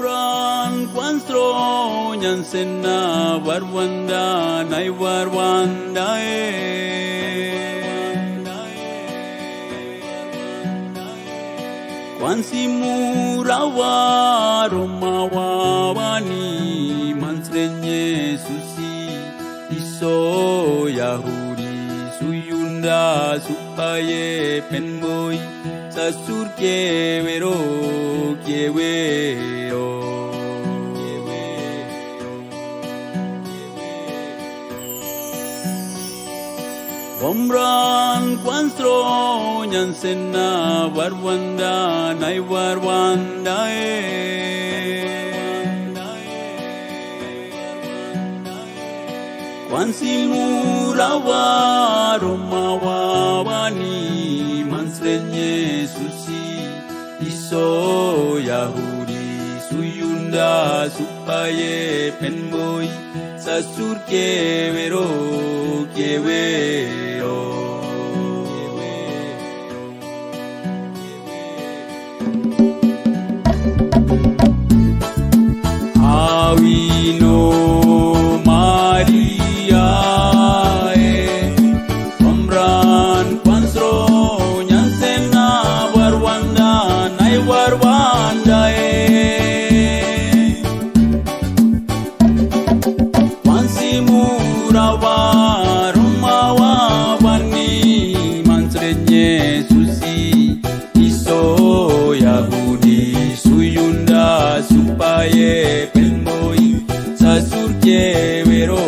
Wamran Kwanstro Nyansena Warwanda Nai Warwanda Kwansi Murawa Romawa Wani Mansrenye Susi Iso Yahudi Suyunda Supaye Penboy Sasur Kewero Wamran Kwanstro Nyansena Warwanda Nai Warwanda Kwansi Murawa Romawa Wani Mansrenye Susi Iso Yahudi Suyunda Supaye Penboy Sasur Kewero Awino Maria Wamran Kwanstro Nyansena Warwanda Nai Warwanda Kwansi Murawa Romawa Wani Mansrenye Susi Iso Yahudi Suyunda Supaye Penboy Sasur Kewero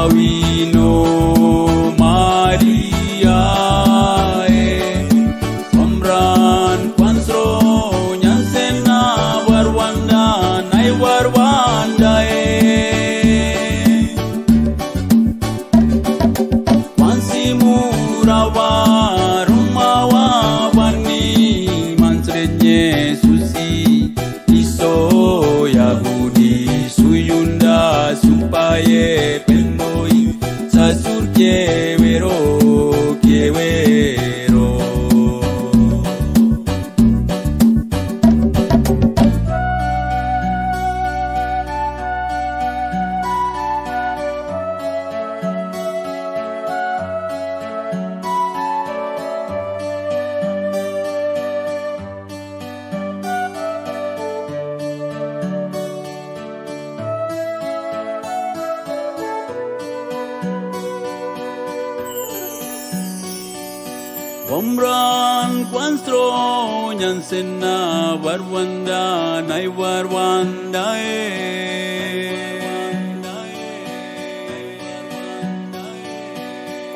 Awino Maria Wamran Kwanstro Nyansena Warwanda Nai Warwanda Kwansi Murawa Romawa Wani Mansrenye Susi Iso Yahudi Suyunda Supaye Penboy Sasur Kewero Wamran Kwanstro Nyansena Warwanda Nai Warwanda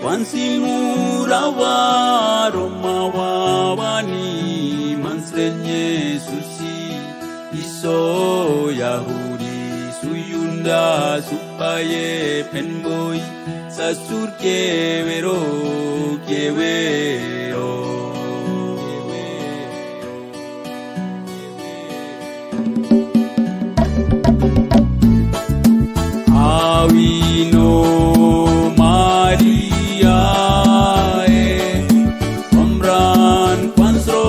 Kwansi Murawa Romawa Wani Mansrenye Susi Iso Yahudi Suyunda Supaye Penboy Sasur Kewero Awino Maria Wamran Kwanstro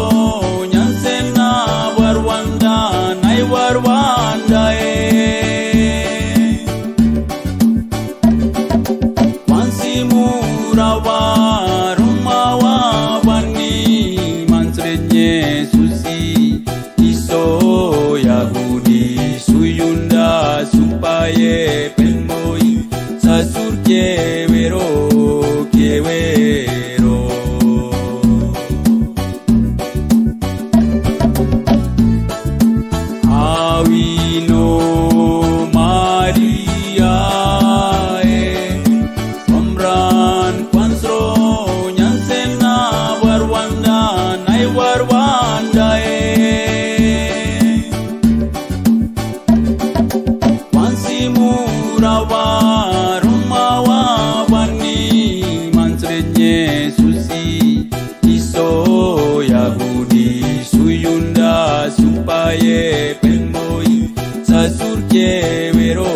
Nyansena Warwanda Nai Warwanda Kwansi Murawa Romawa Wani Mansrenye Susi Iso Yahudi Suyunda Supaye Penboy Sasur Kewero Awino Maria Wamran Kwanstro Nyansena Warwanda Nai Warwanda Kwansi Murawa Romawa Wani Mansrenye Susi Iso Yahudi Suyunda Supaye Penboy Sasur Kewero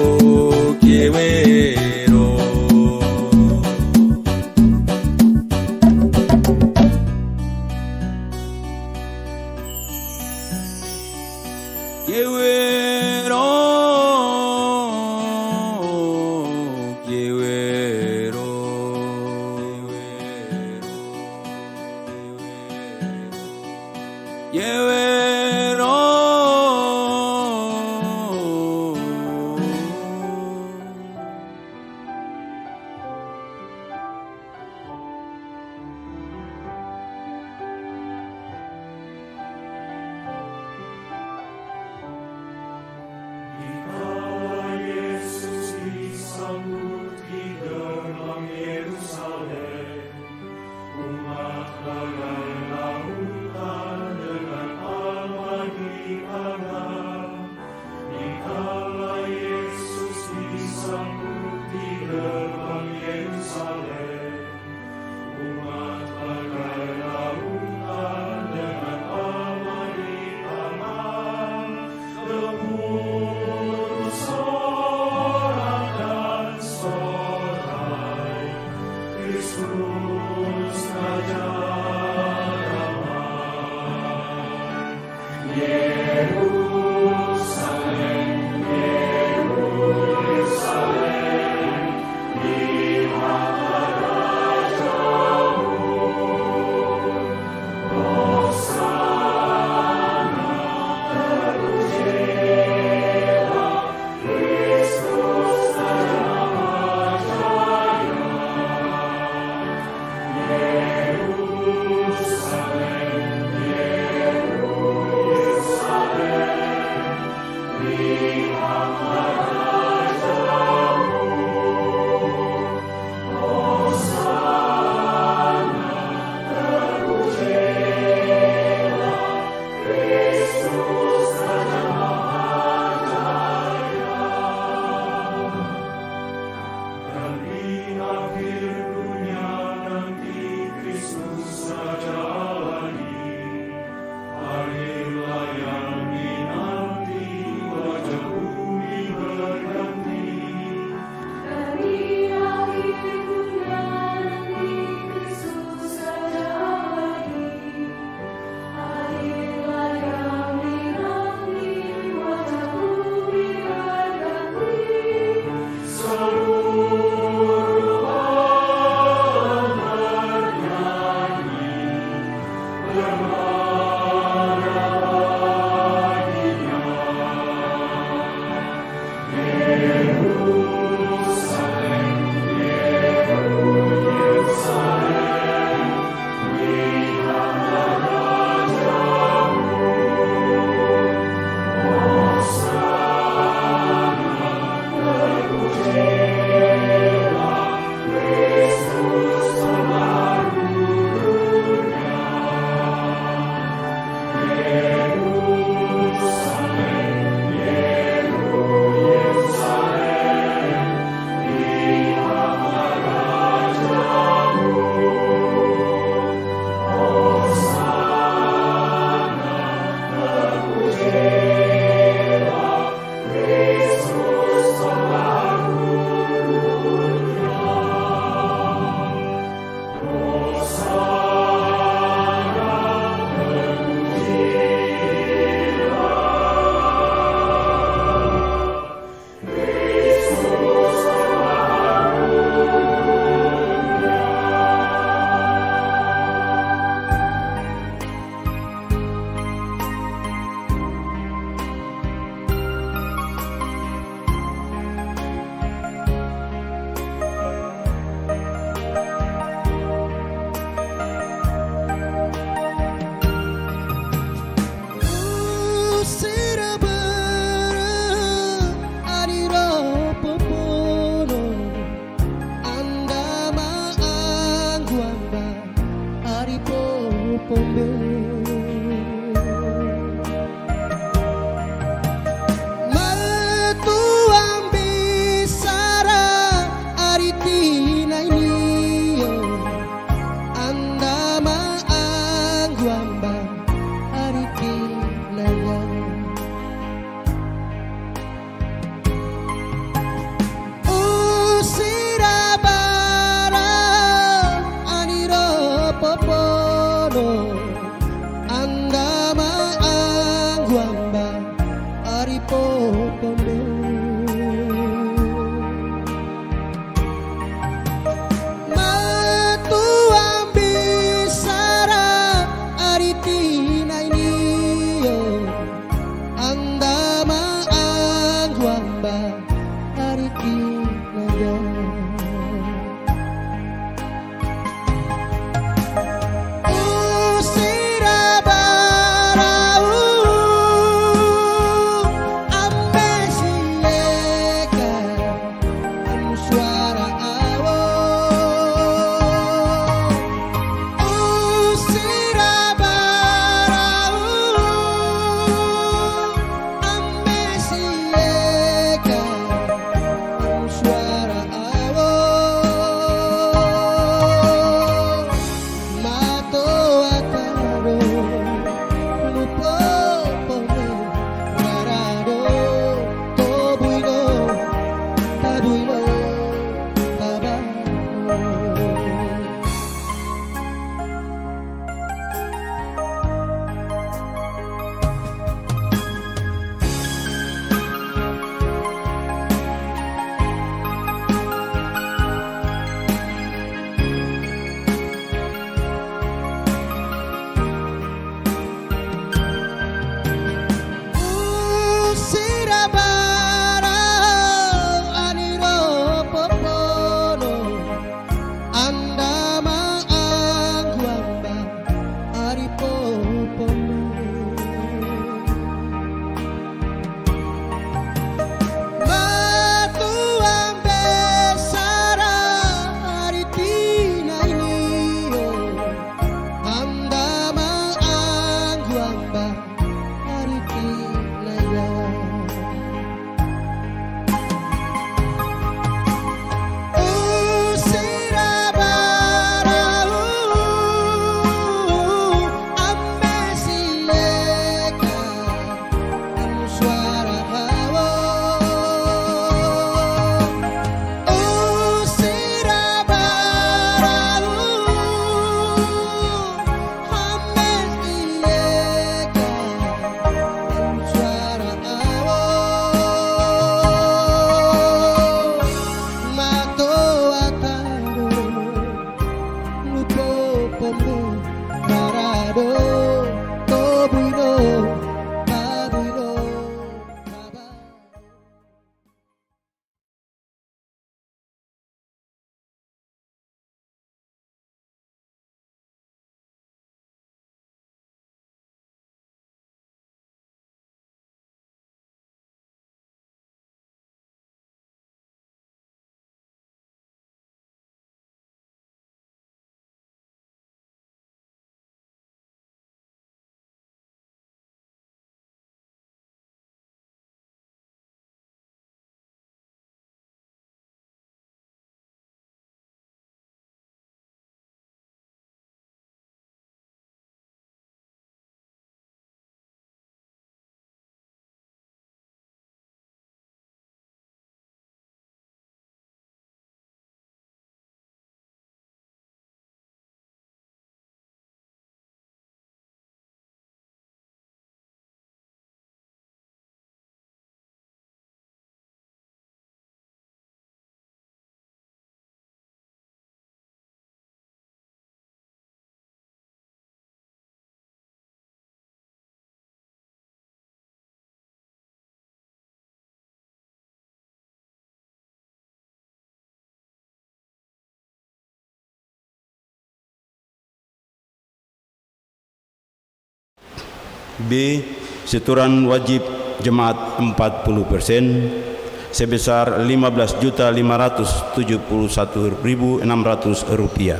B. Setoran wajib jemaat 40% sebesar Rp15.571.600.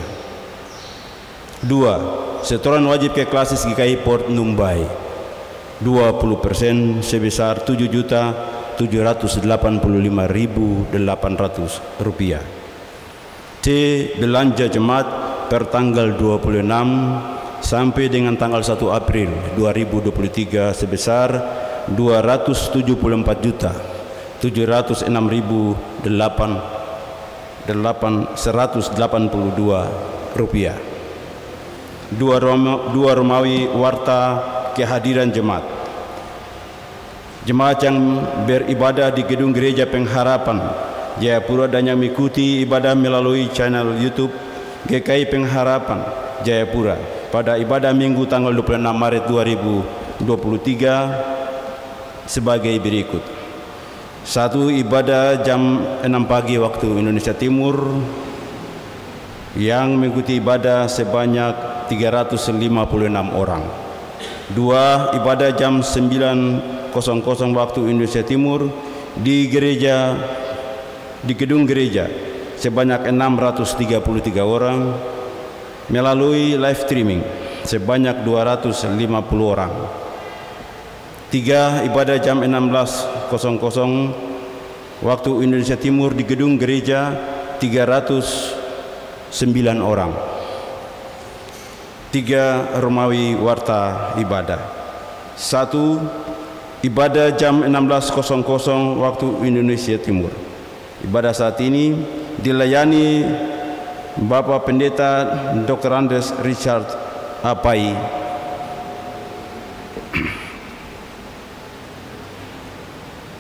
2. Setoran wajib ke Klasis GKI Port Numbai 20% sebesar Rp7.785.800. C. Belanja jemaat per tanggal 26 sampai dengan tanggal 1 April 2023 sebesar Rp273.182. 2 Romawi warta kehadiran jemaat. Jemaat yang beribadah di Gedung Gereja Pengharapan Jayapura dan yang mengikuti ibadah melalui channel YouTube GKI Pengharapan Jayapura pada ibadah Minggu tanggal 26 Maret 2023 sebagai berikut. 1. Ibadah jam 6 pagi waktu Indonesia Timur yang mengikuti ibadah sebanyak 356 orang. 2. Ibadah jam 9.00 waktu Indonesia Timur di gedung gereja sebanyak 633 orang melalui live streaming sebanyak 250 orang. 3. Ibadah jam 16.00 waktu Indonesia Timur di gedung gereja 309 orang. 3 Romawi warta ibadah. 1. Ibadah jam 16.00 waktu Indonesia Timur. Ibadah saat ini dilayani Bapak Pendeta Dr. Andes Richard Apai,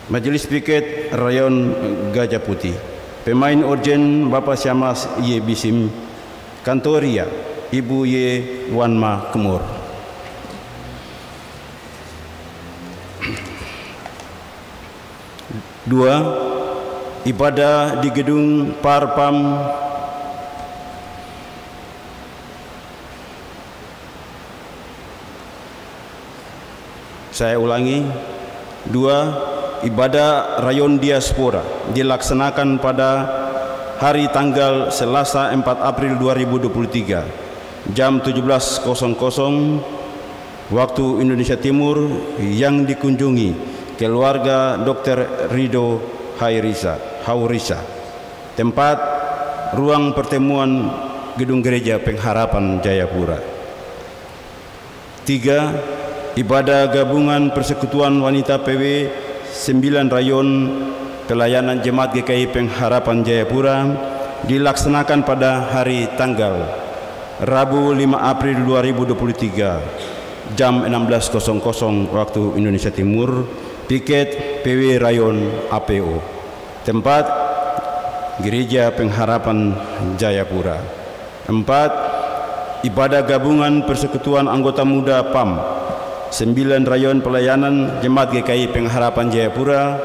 Majelis Piket Rayon Gajah Putih. Pemain organ Bapak Syamas Ye Bisim, Kantoria Ibu Ye Wanma Kemur. Dua, ibadah di gedung Parpam Saya ulangi. 2. Ibadah Rayon Diaspora dilaksanakan pada hari tanggal Selasa 4 April 2023 jam 17.00 waktu Indonesia Timur yang dikunjungi keluarga Dr. Rido Haurisa. Tempat ruang pertemuan Gedung Gereja Pengharapan Jayapura. 3. Ibadah gabungan Persekutuan Wanita PW 9 Rayon Pelayanan Jemaat GKI Pengharapan Jayapura dilaksanakan pada hari tanggal Rabu 5 April 2023 jam 16.00 waktu Indonesia Timur, piket PW Rayon APO. Tempat Gereja Pengharapan Jayapura. 4. Ibadah gabungan Persekutuan Anggota Muda PAM 9 Rayon Pelayanan Jemaat GKI Pengharapan Jayapura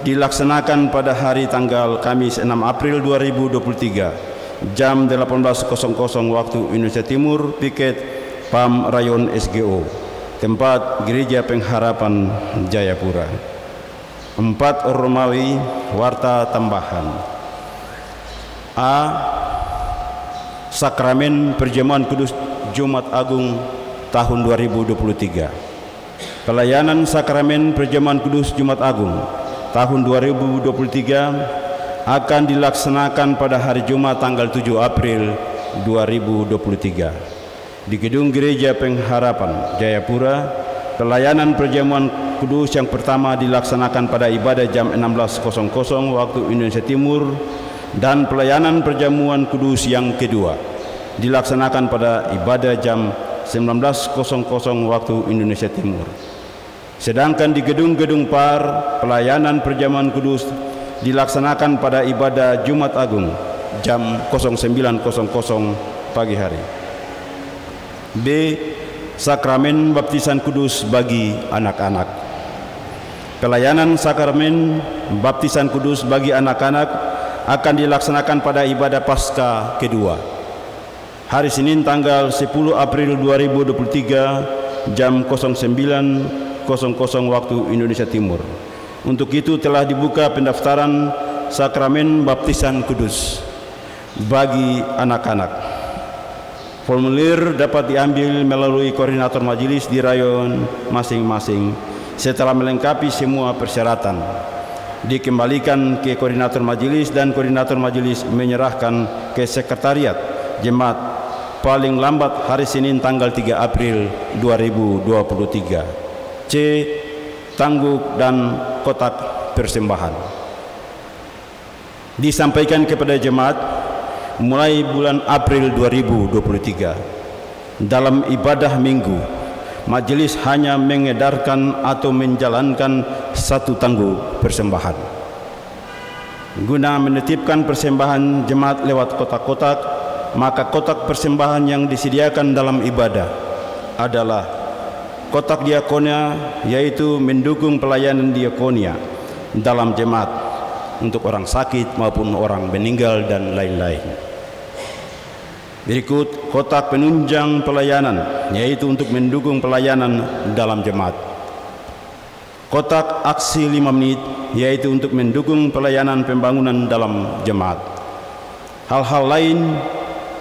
dilaksanakan pada hari tanggal Kamis 6 April 2023 jam 18.00 waktu Indonesia Timur, piket PAM Rayon SGO. Tempat Gereja Pengharapan Jayapura. 4 Romawi warta tambahan. A. Sakramen Perjamuan Kudus Jumat Agung tahun 2023. Pelayanan Sakramen Perjamuan Kudus Jumat Agung tahun 2023 akan dilaksanakan pada hari Jumat tanggal 7 April 2023 di Gedung Gereja Pengharapan Jayapura. Pelayanan Perjamuan Kudus yang pertama dilaksanakan pada ibadah jam 16.00 waktu Indonesia Timur, dan pelayanan Perjamuan Kudus yang kedua dilaksanakan pada ibadah jam 19.00 waktu Indonesia Timur. Sedangkan di gedung-gedung PAR, pelayanan Perjamuan Kudus dilaksanakan pada ibadah Jumat Agung jam 09.00 pagi hari. B. Sakramen Baptisan Kudus bagi anak-anak. Pelayanan Sakramen Baptisan Kudus bagi anak-anak akan dilaksanakan pada ibadah Paskah kedua hari Senin tanggal 10 April 2023 jam 09.00 waktu Indonesia Timur. Untuk itu telah dibuka pendaftaran sakramen baptisan kudus bagi anak-anak. Formulir dapat diambil melalui koordinator majelis di rayon masing-masing. Setelah melengkapi semua persyaratan, dikembalikan ke koordinator majelis dan koordinator majelis menyerahkan ke sekretariat jemaat paling lambat hari Senin tanggal 3 April 2023. C. Tangguk dan kotak persembahan disampaikan kepada jemaat mulai bulan April 2023. Dalam ibadah minggu, majelis hanya mengedarkan atau menjalankan satu tangguk persembahan. Guna menitipkan persembahan jemaat lewat kotak-kotak, maka kotak persembahan yang disediakan dalam ibadah adalah kotak diakonia, yaitu mendukung pelayanan diakonia dalam jemaat untuk orang sakit maupun orang meninggal dan lain-lain. Berikut kotak penunjang pelayanan, yaitu untuk mendukung pelayanan dalam jemaat. Kotak aksi 5 menit, yaitu untuk mendukung pelayanan pembangunan dalam jemaat. Hal-hal lain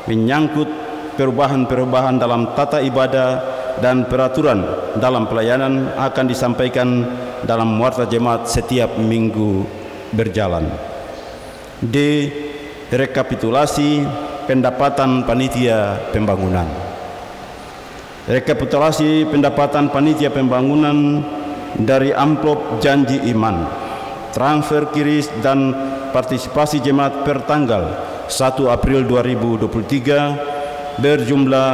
menyangkut perubahan-perubahan dalam tata ibadah dan peraturan dalam pelayanan akan disampaikan dalam warta jemaat setiap minggu berjalan. D. Rekapitulasi pendapatan panitia pembangunan. Rekapitulasi pendapatan panitia pembangunan dari amplop janji iman, transfer kiris dan partisipasi jemaat per tanggal 1 April 2023 berjumlah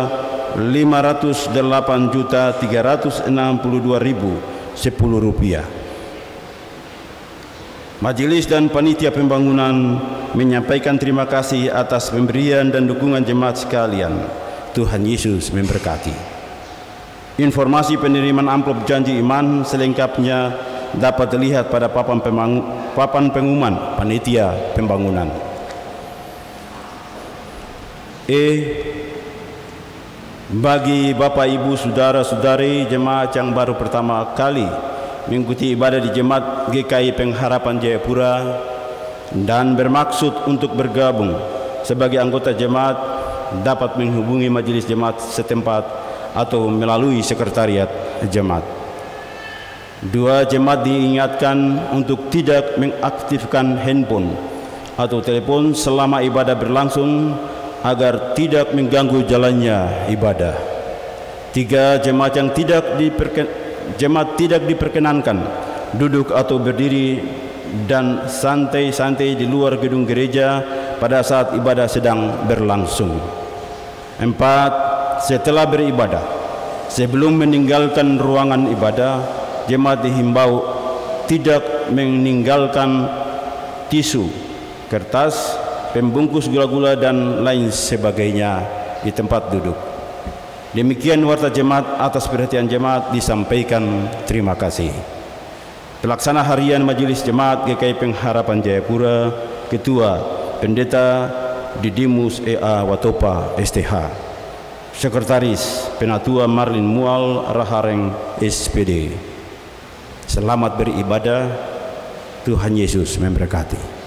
508.362.010 rupiah. Majelis dan panitia pembangunan menyampaikan terima kasih atas pemberian dan dukungan jemaat sekalian. Tuhan Yesus memberkati. Informasi penerimaan amplop janji iman selengkapnya dapat dilihat pada papan pengumuman panitia pembangunan. Bagi Bapak Ibu Saudara-saudari jemaat yang baru pertama kali mengikuti ibadah di Jemaat GKI Pengharapan Jayapura dan bermaksud untuk bergabung sebagai anggota jemaat, dapat menghubungi majelis jemaat setempat atau melalui sekretariat jemaat. 2. Jemaat diingatkan untuk tidak mengaktifkan handphone atau telepon selama ibadah berlangsung agar tidak mengganggu jalannya ibadah. 3. Jemaat yang tidak diperkenankan duduk atau berdiri dan santai-santai di luar gedung gereja pada saat ibadah sedang berlangsung. 4. Setelah beribadah, sebelum meninggalkan ruangan ibadah, jemaat dihimbau tidak meninggalkan tisu, kertas, pembungkus gula-gula dan lain sebagainya di tempat duduk. Demikian warta jemaat. Atas perhatian jemaat disampaikan terima kasih. Pelaksana Harian Majelis Jemaat GKI Pengharapan Jayapura, Ketua Pendeta Didimus E.A. Watopa STH, Sekretaris Penatua Marlin Mual Rahareng SPD. Selamat beribadah. Tuhan Yesus memberkati.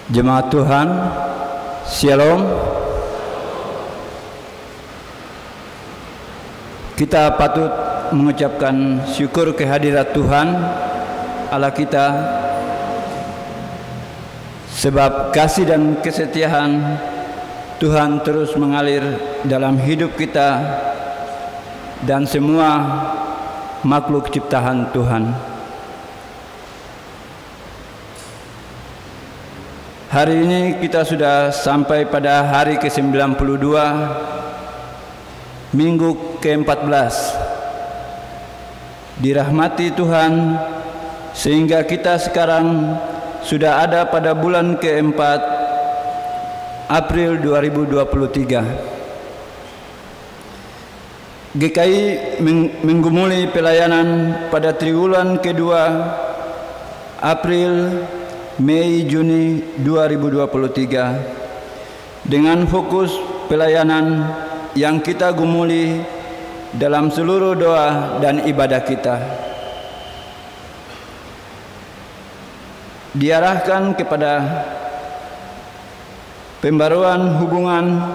Jemaat Tuhan, Shalom. Kita patut mengucapkan syukur kehadirat Tuhan Allah kita, sebab kasih dan kesetiaan Tuhan terus mengalir dalam hidup kita dan semua makhluk ciptaan Tuhan. Hari ini kita sudah sampai pada hari ke-92, minggu ke-14. Dirahmati Tuhan sehingga kita sekarang sudah ada pada bulan ke-4 April 2023. GKI menggumuli pelayanan pada triwulan kedua April, Mei, Juni 2023 dengan fokus pelayanan yang kita gumuli dalam seluruh doa dan ibadah kita, diarahkan kepada pembaruan hubungan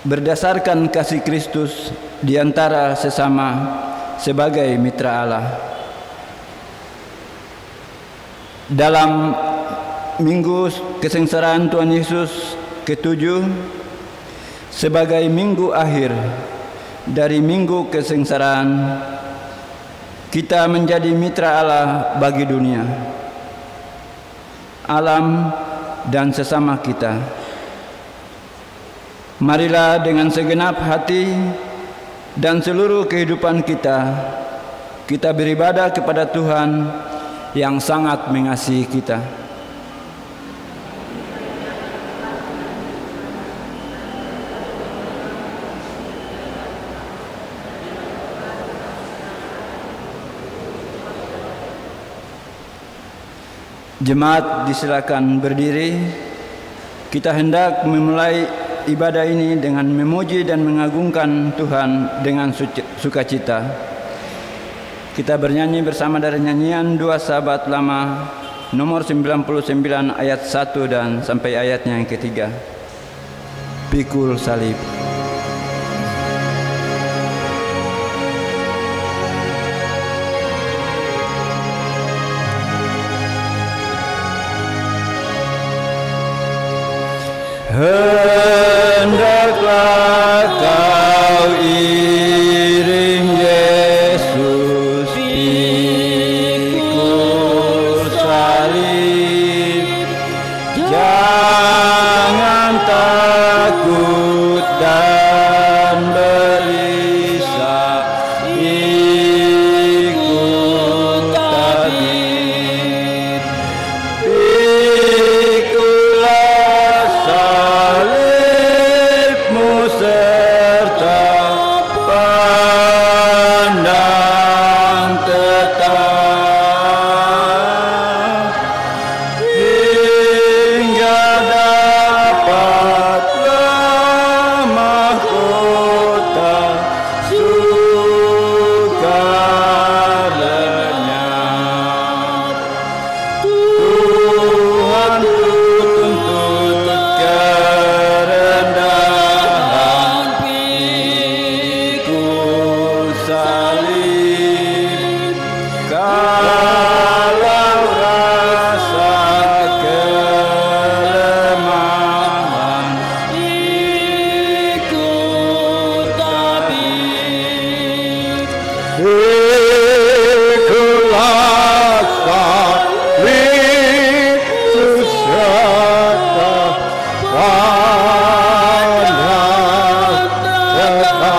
berdasarkan kasih Kristus di antara sesama sebagai mitra Allah. Dalam minggu kesengsaraan Tuhan Yesus ke-7 sebagai minggu akhir dari minggu kesengsaraan, kita menjadi mitra Allah bagi dunia, alam dan sesama kita. Marilah dengan segenap hati dan seluruh kehidupan kita beribadah kepada Tuhan yang sangat mengasihi kita. Jemaat disilakan berdiri. Kita hendak memulai ibadah ini dengan memuji dan mengagungkan Tuhan dengan sukacita. Kita bernyanyi bersama dari nyanyian Dua Sahabat Lama nomor 99 ayat 1 dan sampai ayatnya yang ketiga. Pikul salib. Hendaklah kau iring Yesus pikul salib, jangan takut dan gelisah, ikut tabib. Pikulah salibmu serta pandang tetap hingga dapatlah mahkota sukaranya. Tuhan tuntut kerendahan, pikul salib. Kalau rasa kelemahan, ikut tabib. Pikulah salibmu serta pandang tetap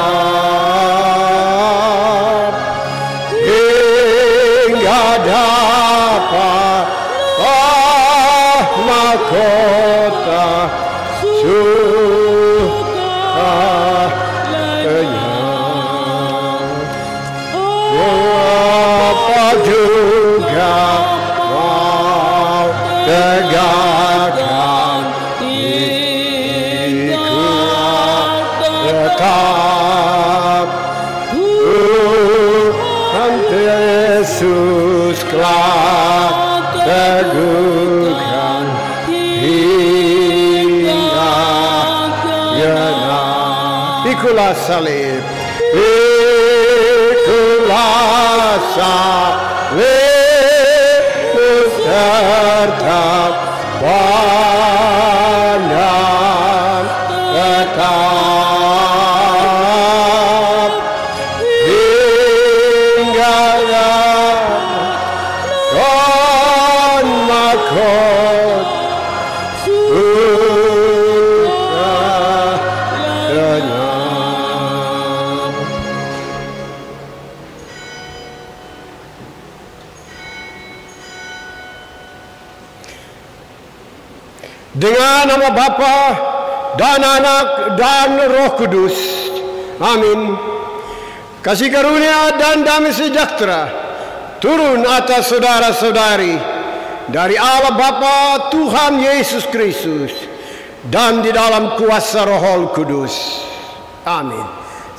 hingga dapatlah mahkota sukaranya. Apa juga mau tegakkan, ikut tetap. Tuhan Yesus telah teguhkan Pikulah salib, pikulah salib, serta pandang tetap hingga kon makot dengan nama Bapa dan Anak dan Roh Kudus. Amin. Kasih karunia dan damai sejahtera turun atas saudara-saudari dari Allah Bapa, Tuhan Yesus Kristus, dan di dalam kuasa Roh Kudus. Amin.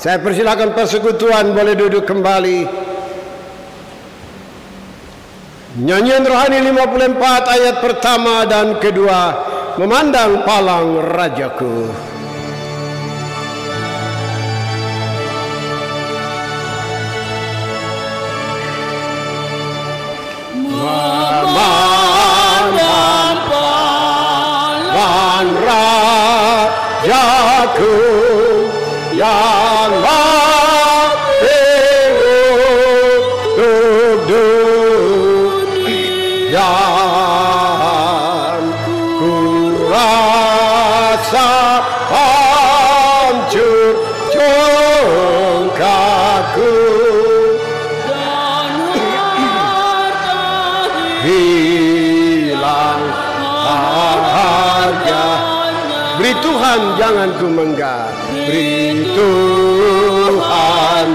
Saya persilakan persekutuan boleh duduk kembali. Nyanyian rohani 54 ayat pertama dan kedua, memandang palang Rajaku. Memandang palang Rajaku yang mati untuk dunia. Hancur congkakku hilang harga. Beri Tuhan jangan ku menggah, beri Tuhan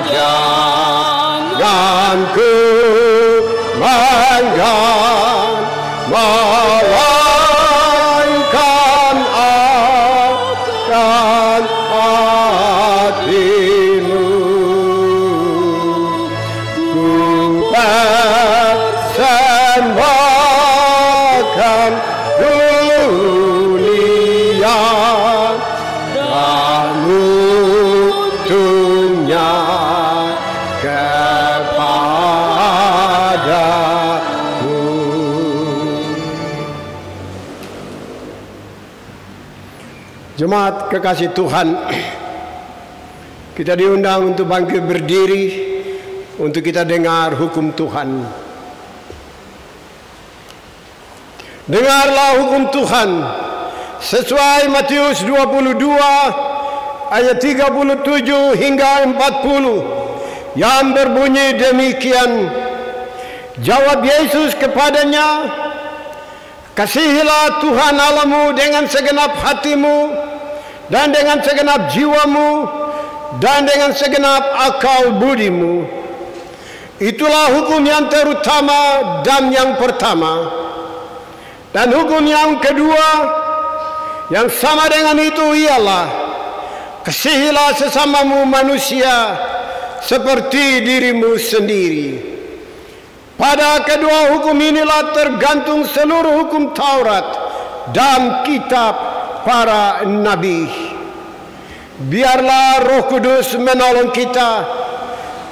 jangan ku menggah, melainkan akan hatimu. Ku persembahkan dunia dan utuhnya kepadamu. Jemaat kekasih Tuhan, kita diundang untuk bangkit berdiri untuk kita dengar hukum Tuhan. Dengarlah hukum Tuhan sesuai Matius 22 ayat 37 hingga 40 yang berbunyi demikian. Jawab Yesus kepadanya, kasihilah Tuhan Allahmu dengan segenap hatimu dan dengan segenap jiwamu dan dengan segenap akal budimu. Itulah hukum yang terutama dan yang pertama. Dan hukum yang kedua yang sama dengan itu ialah, kasihilah sesamamu manusia seperti dirimu sendiri. Pada kedua hukum inilah tergantung seluruh hukum Taurat dan kitab para nabi. Biarlah Roh Kudus menolong kita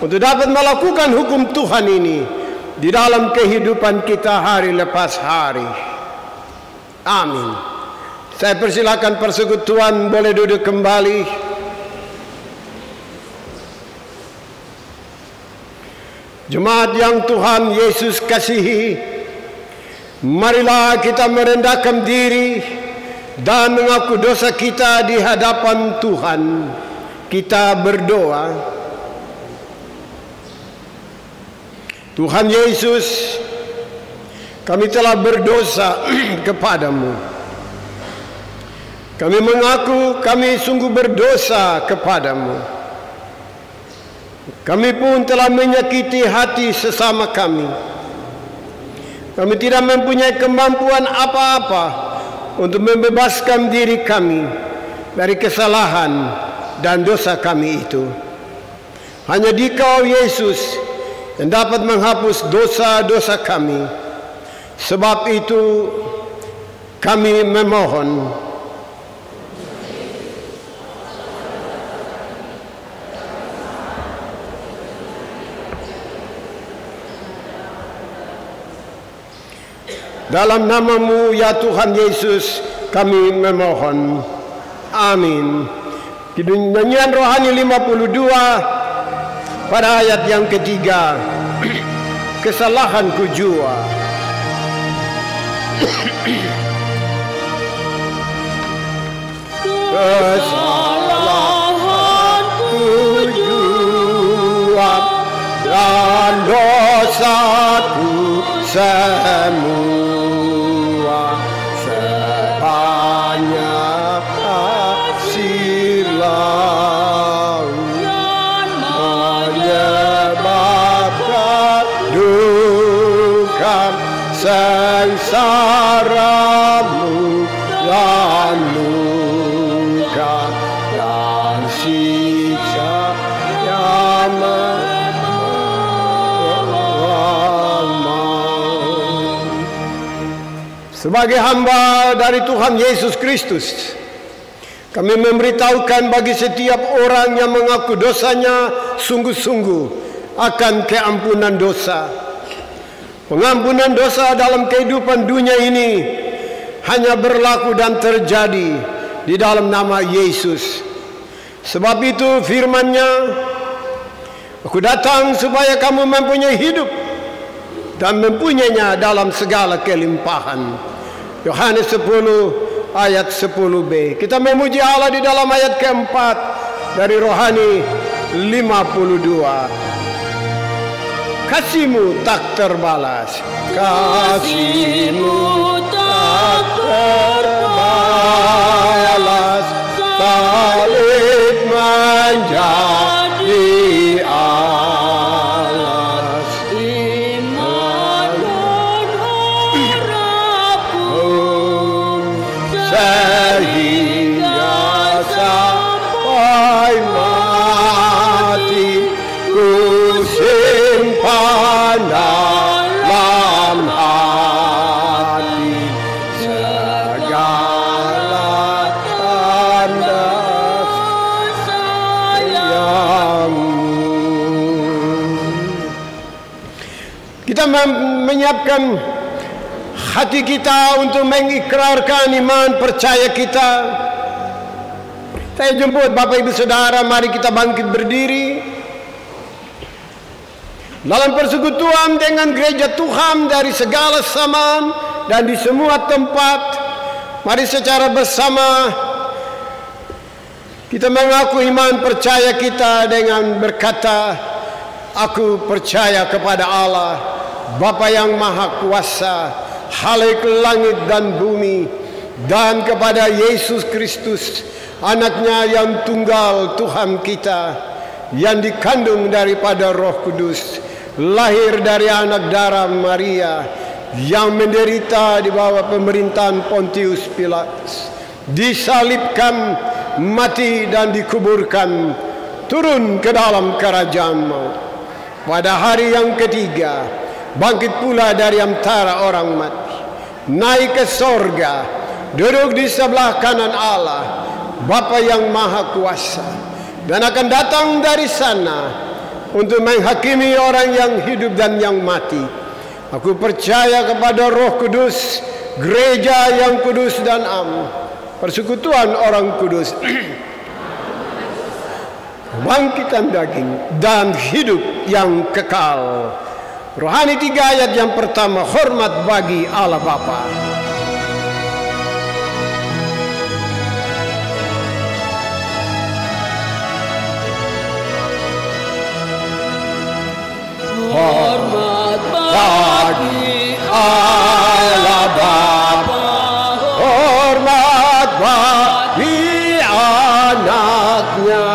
untuk dapat melakukan hukum Tuhan ini di dalam kehidupan kita hari lepas hari. Amin. Saya persilakan persekutuan boleh duduk kembali. Jemaat yang Tuhan Yesus kasihi, marilah kita merendahkan diri dan mengaku dosa kita di hadapan Tuhan. Kita berdoa. Tuhan Yesus, kami telah berdosa kepadamu. Kami mengaku kami sungguh berdosa kepadamu. Kami pun telah menyakiti hati sesama kami. Kami tidak mempunyai kemampuan apa-apa untuk membebaskan diri kami dari kesalahan dan dosa kami itu. Hanya Dikau Yesus yang dapat menghapus dosa-dosa kami. Sebab itu kami memohon, Dalam nama-Mu ya Tuhan Yesus kami memohon. Amin. Nyanyian rohani 52 pada ayat yang ketiga. Kesalahanku jua. Kesalahanku jua dan dosaku semua sebanyak pasir laut menyebabkan duka sengsaramu dan luka dan siksa yang sebagai hamba dari Tuhan Yesus Kristus, kami memberitahukan bagi setiap orang yang mengaku dosanya sungguh-sungguh akan keampunan dosa. Pengampunan dosa dalam kehidupan dunia ini hanya berlaku dan terjadi di dalam nama Yesus. Sebab itu firman-Nya, aku datang supaya kamu mempunyai hidup dan mempunyainya dalam segala kelimpahan. Yohanes 10 ayat 10b. Kita memuji Allah di dalam ayat keempat dari rohani 52. Kasih-Mu tak terbalas, Kasih-Mu tak terbalas, salib menjadi alas iman sehingga sampai mati ku simpan dalam hati segala tanda sayang-Mu. Kita menyiapkan hati kita untuk mengikrarkan iman percaya kita. Saya jemput Bapak Ibu Saudara, mari kita bangkit berdiri dalam persekutuan dengan gereja Tuhan dari segala zaman dan di semua tempat. Mari secara bersama kita mengaku iman percaya kita dengan berkata, aku percaya kepada Allah Bapa yang Maha Kuasa, Khalik langit dan bumi, dan kepada Yesus Kristus, Anak-Nya yang tunggal Tuhan kita, yang dikandung daripada Roh Kudus, lahir dari anak darah Maria, yang menderita di bawah pemerintahan Pontius Pilatus, disalibkan, mati dan dikuburkan, turun ke dalam kerajaan maut. Pada hari yang ketiga, bangkit pula dari antara orang mati, naik ke sorga, duduk di sebelah kanan Allah, Bapa yang Maha Kuasa, dan akan datang dari sana untuk menghakimi orang yang hidup dan yang mati. Aku percaya kepada Roh Kudus, gereja yang kudus dan am, persekutuan orang kudus, bangkitan daging dan hidup yang kekal. Rohani 3 ayat yang pertama, hormat bagi Allah Bapa. Hormat bagi Allah Bapa, hormat bagi Anak-Nya,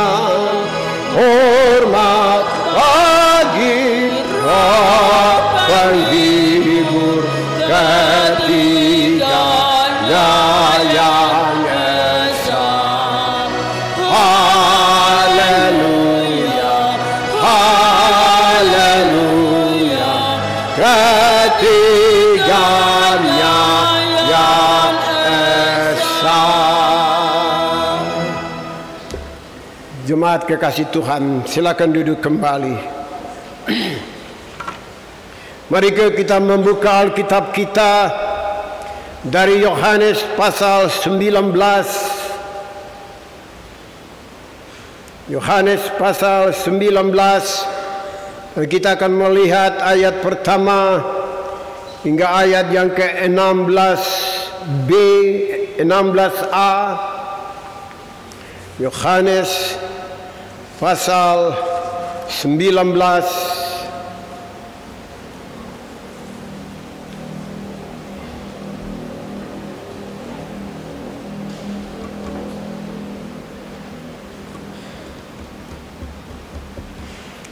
hormat bagi Roh penghibur ketiganya yang esa. Haleluya, haleluya, ketiganya yang esa. Jemaat kekasih Tuhan, silakan duduk kembali. Mari kita membuka Alkitab kita dari Yohanes pasal 19. Yohanes pasal 19. Dan kita akan melihat ayat pertama hingga ayat yang ke-16b, 16a. Yohanes pasal 19.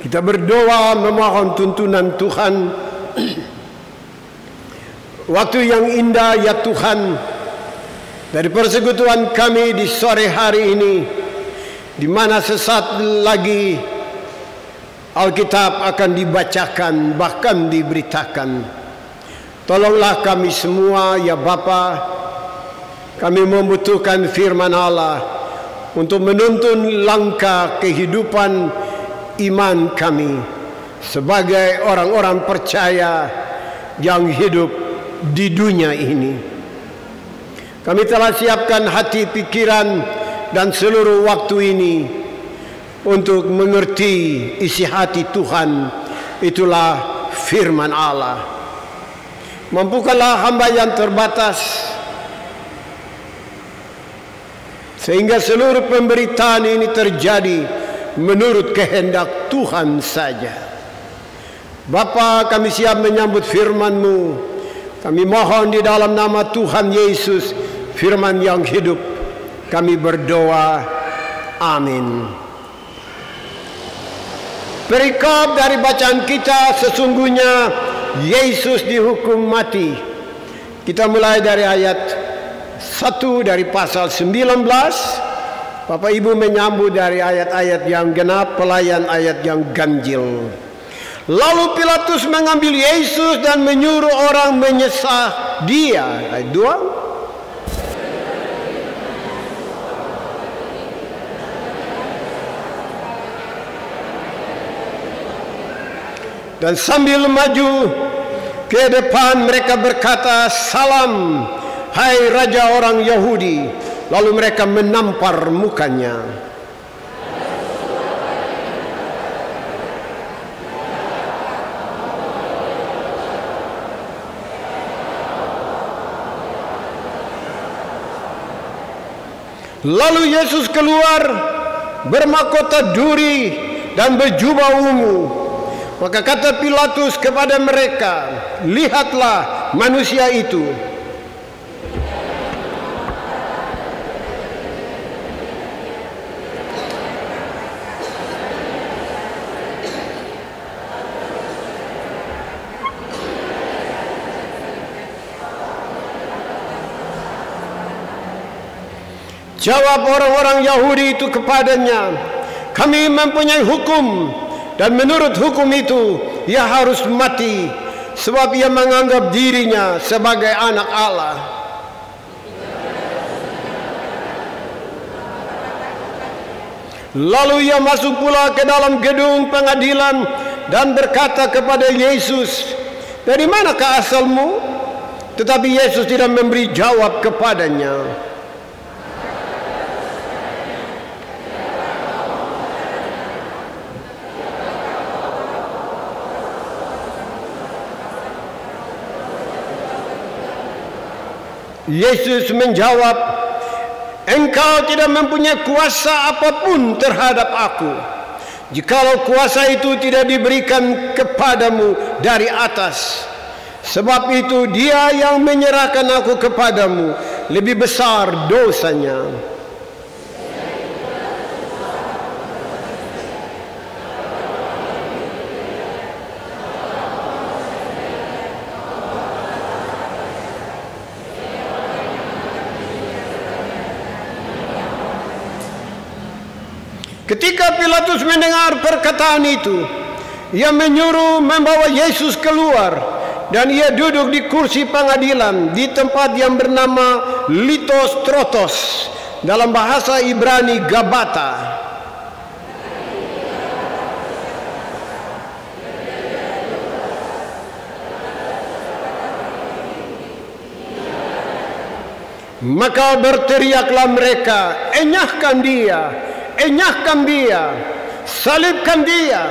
Kita berdoa memohon tuntunan Tuhan. Waktu yang indah ya Tuhan, dari persekutuan kami di sore hari ini, di mana sesaat lagi Alkitab akan dibacakan, bahkan diberitakan. Tolonglah kami semua ya Bapa. Kami membutuhkan firman Allah untuk menuntun langkah kehidupan iman kami sebagai orang-orang percaya yang hidup di dunia ini. Kami telah siapkan hati, pikiran, dan seluruh waktu ini untuk mengerti isi hati Tuhan. Itulah firman Allah. Mampukanlah hamba yang terbatas, sehingga seluruh pemberitaan ini terjadi menurut kehendak Tuhan saja. Bapa, kami siap menyambut firman-Mu. Kami mohon di dalam nama Tuhan Yesus, firman yang hidup, kami berdoa. Amin. Perikop dari bacaan kita, sesungguhnya Yesus dihukum mati. Kita mulai dari ayat 1 dari pasal 19. Bapak Ibu menyambut dari ayat-ayat yang genap, pelayan ayat yang ganjil. Lalu Pilatus mengambil Yesus dan menyuruh orang menyesah dia. Ayat 2. Dan sambil maju ke depan mereka berkata, "Salam, hai Raja orang Yahudi." Lalu mereka menampar mukanya. Lalu Yesus keluar bermahkota duri dan berjubah ungu. Maka kata Pilatus kepada mereka, "Lihatlah manusia itu." Jawab orang-orang Yahudi itu kepadanya, "Kami mempunyai hukum, dan menurut hukum itu ia harus mati, sebab ia menganggap dirinya sebagai anak Allah." Lalu ia masuk pula ke dalam gedung pengadilan dan berkata kepada Yesus, "Dari manakah asalmu?" Tetapi Yesus tidak memberi jawab kepadanya. Yesus menjawab, "Engkau tidak mempunyai kuasa apapun terhadap aku, jikalau kuasa itu tidak diberikan kepadamu dari atas. Sebab itu dia yang menyerahkan aku kepadamu lebih besar dosanya." Ketika Pilatus mendengar perkataan itu, ia menyuruh membawa Yesus keluar, dan ia duduk di kursi pengadilan di tempat yang bernama Litostrotos, dalam bahasa Ibrani Gabata. Maka berteriaklah mereka, enyahkan dia, salibkan dia.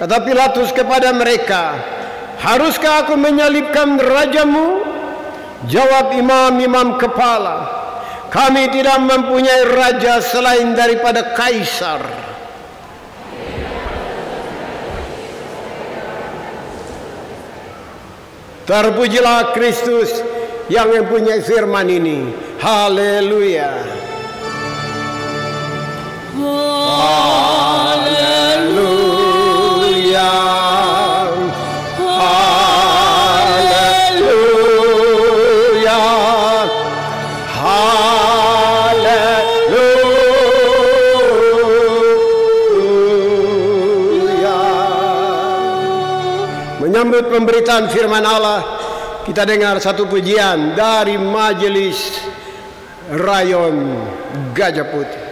Kata Pilatus kepada mereka, haruskah aku menyalibkan rajamu? Jawab imam-imam kepala, kami tidak mempunyai raja selain daripada Kaisar. Terpujilah Kristus yang mempunyai firman ini. Haleluya. Haleluya. Haleluya. Haleluya. Menyambut pemberitaan firman Allah, kita dengar satu pujian dari Majelis Rayon Gajah Putih.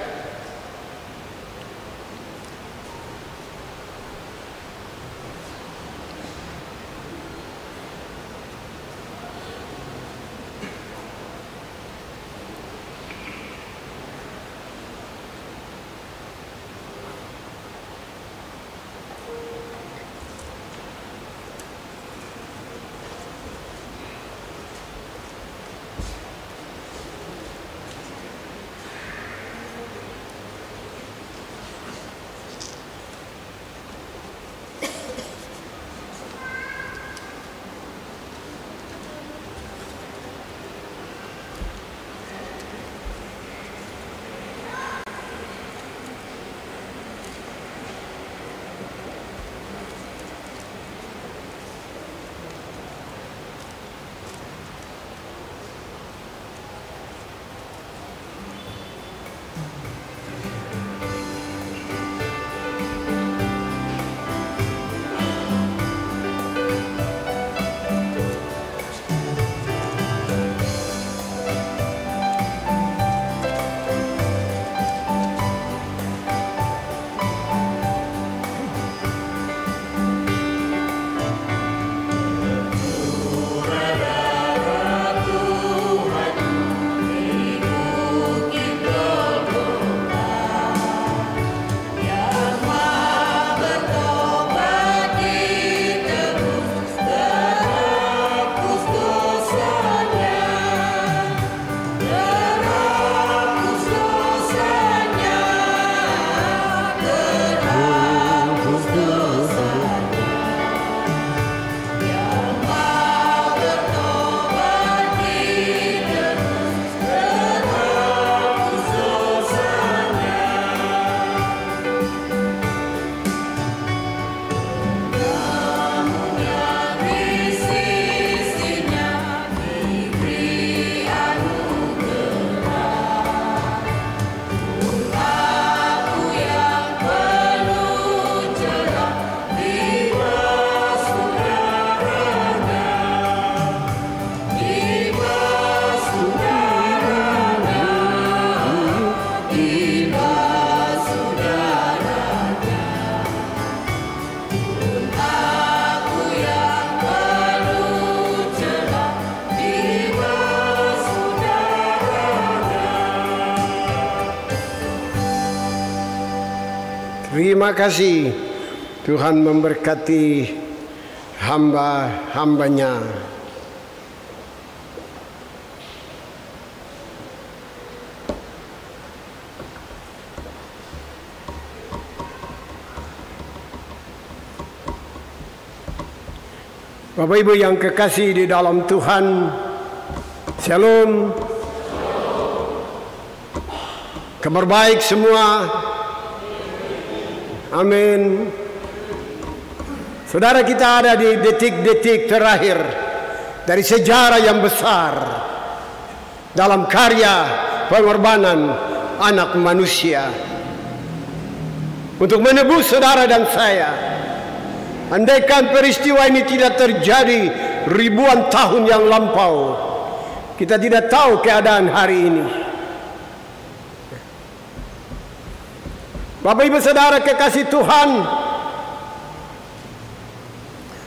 Terima kasih, Tuhan memberkati hamba-hambanya. Bapak Ibu yang kekasih di dalam Tuhan, Shalom. Kabar baik semua. Amin. Saudara, kita ada di detik-detik terakhir dari sejarah yang besar dalam karya pengorbanan anak manusia untuk menebus saudara dan saya. Andaikan peristiwa ini tidak terjadi ribuan tahun yang lampau, kita tidak tahu keadaan hari ini. Bapak Ibu Saudara kekasih Tuhan,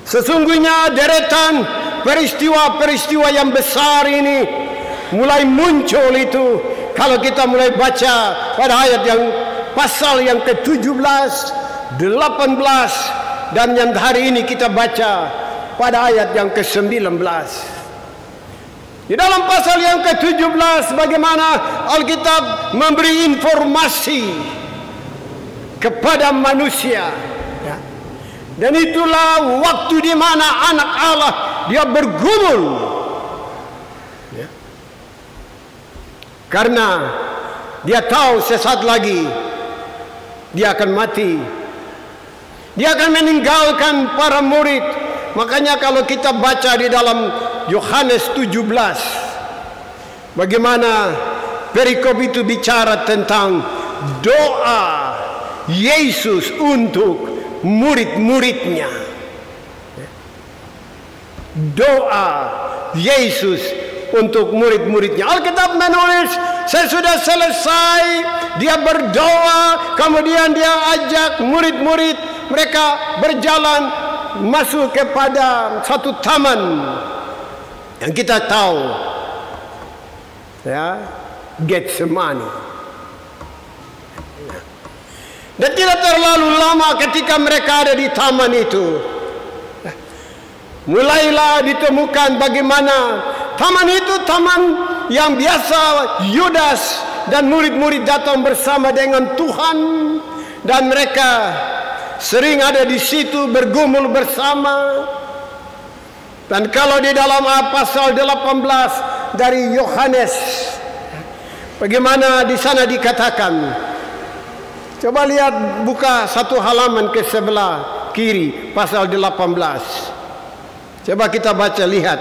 sesungguhnya deretan peristiwa-peristiwa yang besar ini mulai muncul itu. Kalau kita mulai baca pada ayat yang pasal yang ke-17, 18, dan yang hari ini kita baca pada ayat yang ke-19. Di dalam pasal yang ke-17 bagaimana Alkitab memberi informasi kepada manusia, ya. Dan itulah waktu di mana anak Allah dia bergumul, ya. Karena dia tahu sesaat lagi dia akan mati, dia akan meninggalkan para murid. Makanya kalau kita baca di dalam Yohanes 17, bagaimana perikop itu bicara tentang doa Yesus untuk murid-muridnya. Doa Yesus untuk murid-muridnya. Alkitab menulis, sesudah selesai dia berdoa, kemudian dia ajak murid-murid mereka berjalan masuk kepada satu taman yang kita tahu, ya, Getsemani. Dan tidak terlalu lama ketika mereka ada di taman itu, mulailah ditemukan bagaimana taman itu taman yang biasa Yudas dan murid-murid datang bersama dengan Tuhan, dan mereka sering ada di situ bergumul bersama. Dan kalau di dalam pasal 18 dari Yohanes, bagaimana di sana dikatakan, coba lihat, buka satu halaman ke sebelah kiri, pasal 18. Coba kita baca, lihat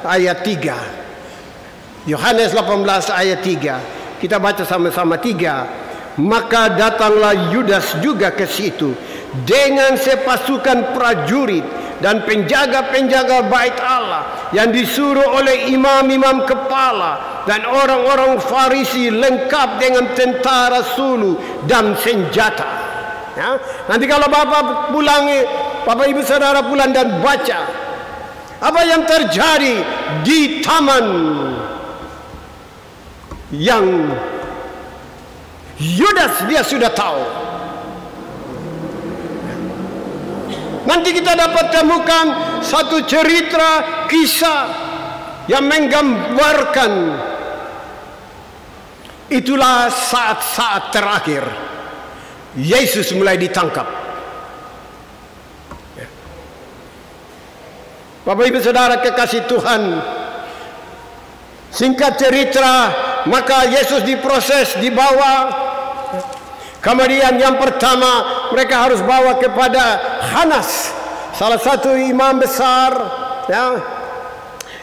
ayat 3. Yohanes 18 ayat 3. Kita baca sama-sama 3. Maka datanglah Yudas juga ke situ dengan sepasukan prajurit dan penjaga-penjaga bait Allah yang disuruh oleh imam-imam kepala dan orang-orang Farisi, lengkap dengan tentara sulu dan senjata. Ya, nanti kalau Bapak pulang, Bapak Ibu Saudara pulang dan baca apa yang terjadi di taman yang Yudas dia sudah tahu. Nanti kita dapat temukan satu cerita kisah yang menggambarkan itulah saat-saat terakhir Yesus mulai ditangkap. Bapak Ibu Saudara kekasih Tuhan, singkat cerita, maka Yesus diproses, dibawa. Kemudian yang pertama mereka harus bawa kepada Hanas, salah satu imam besar, ya.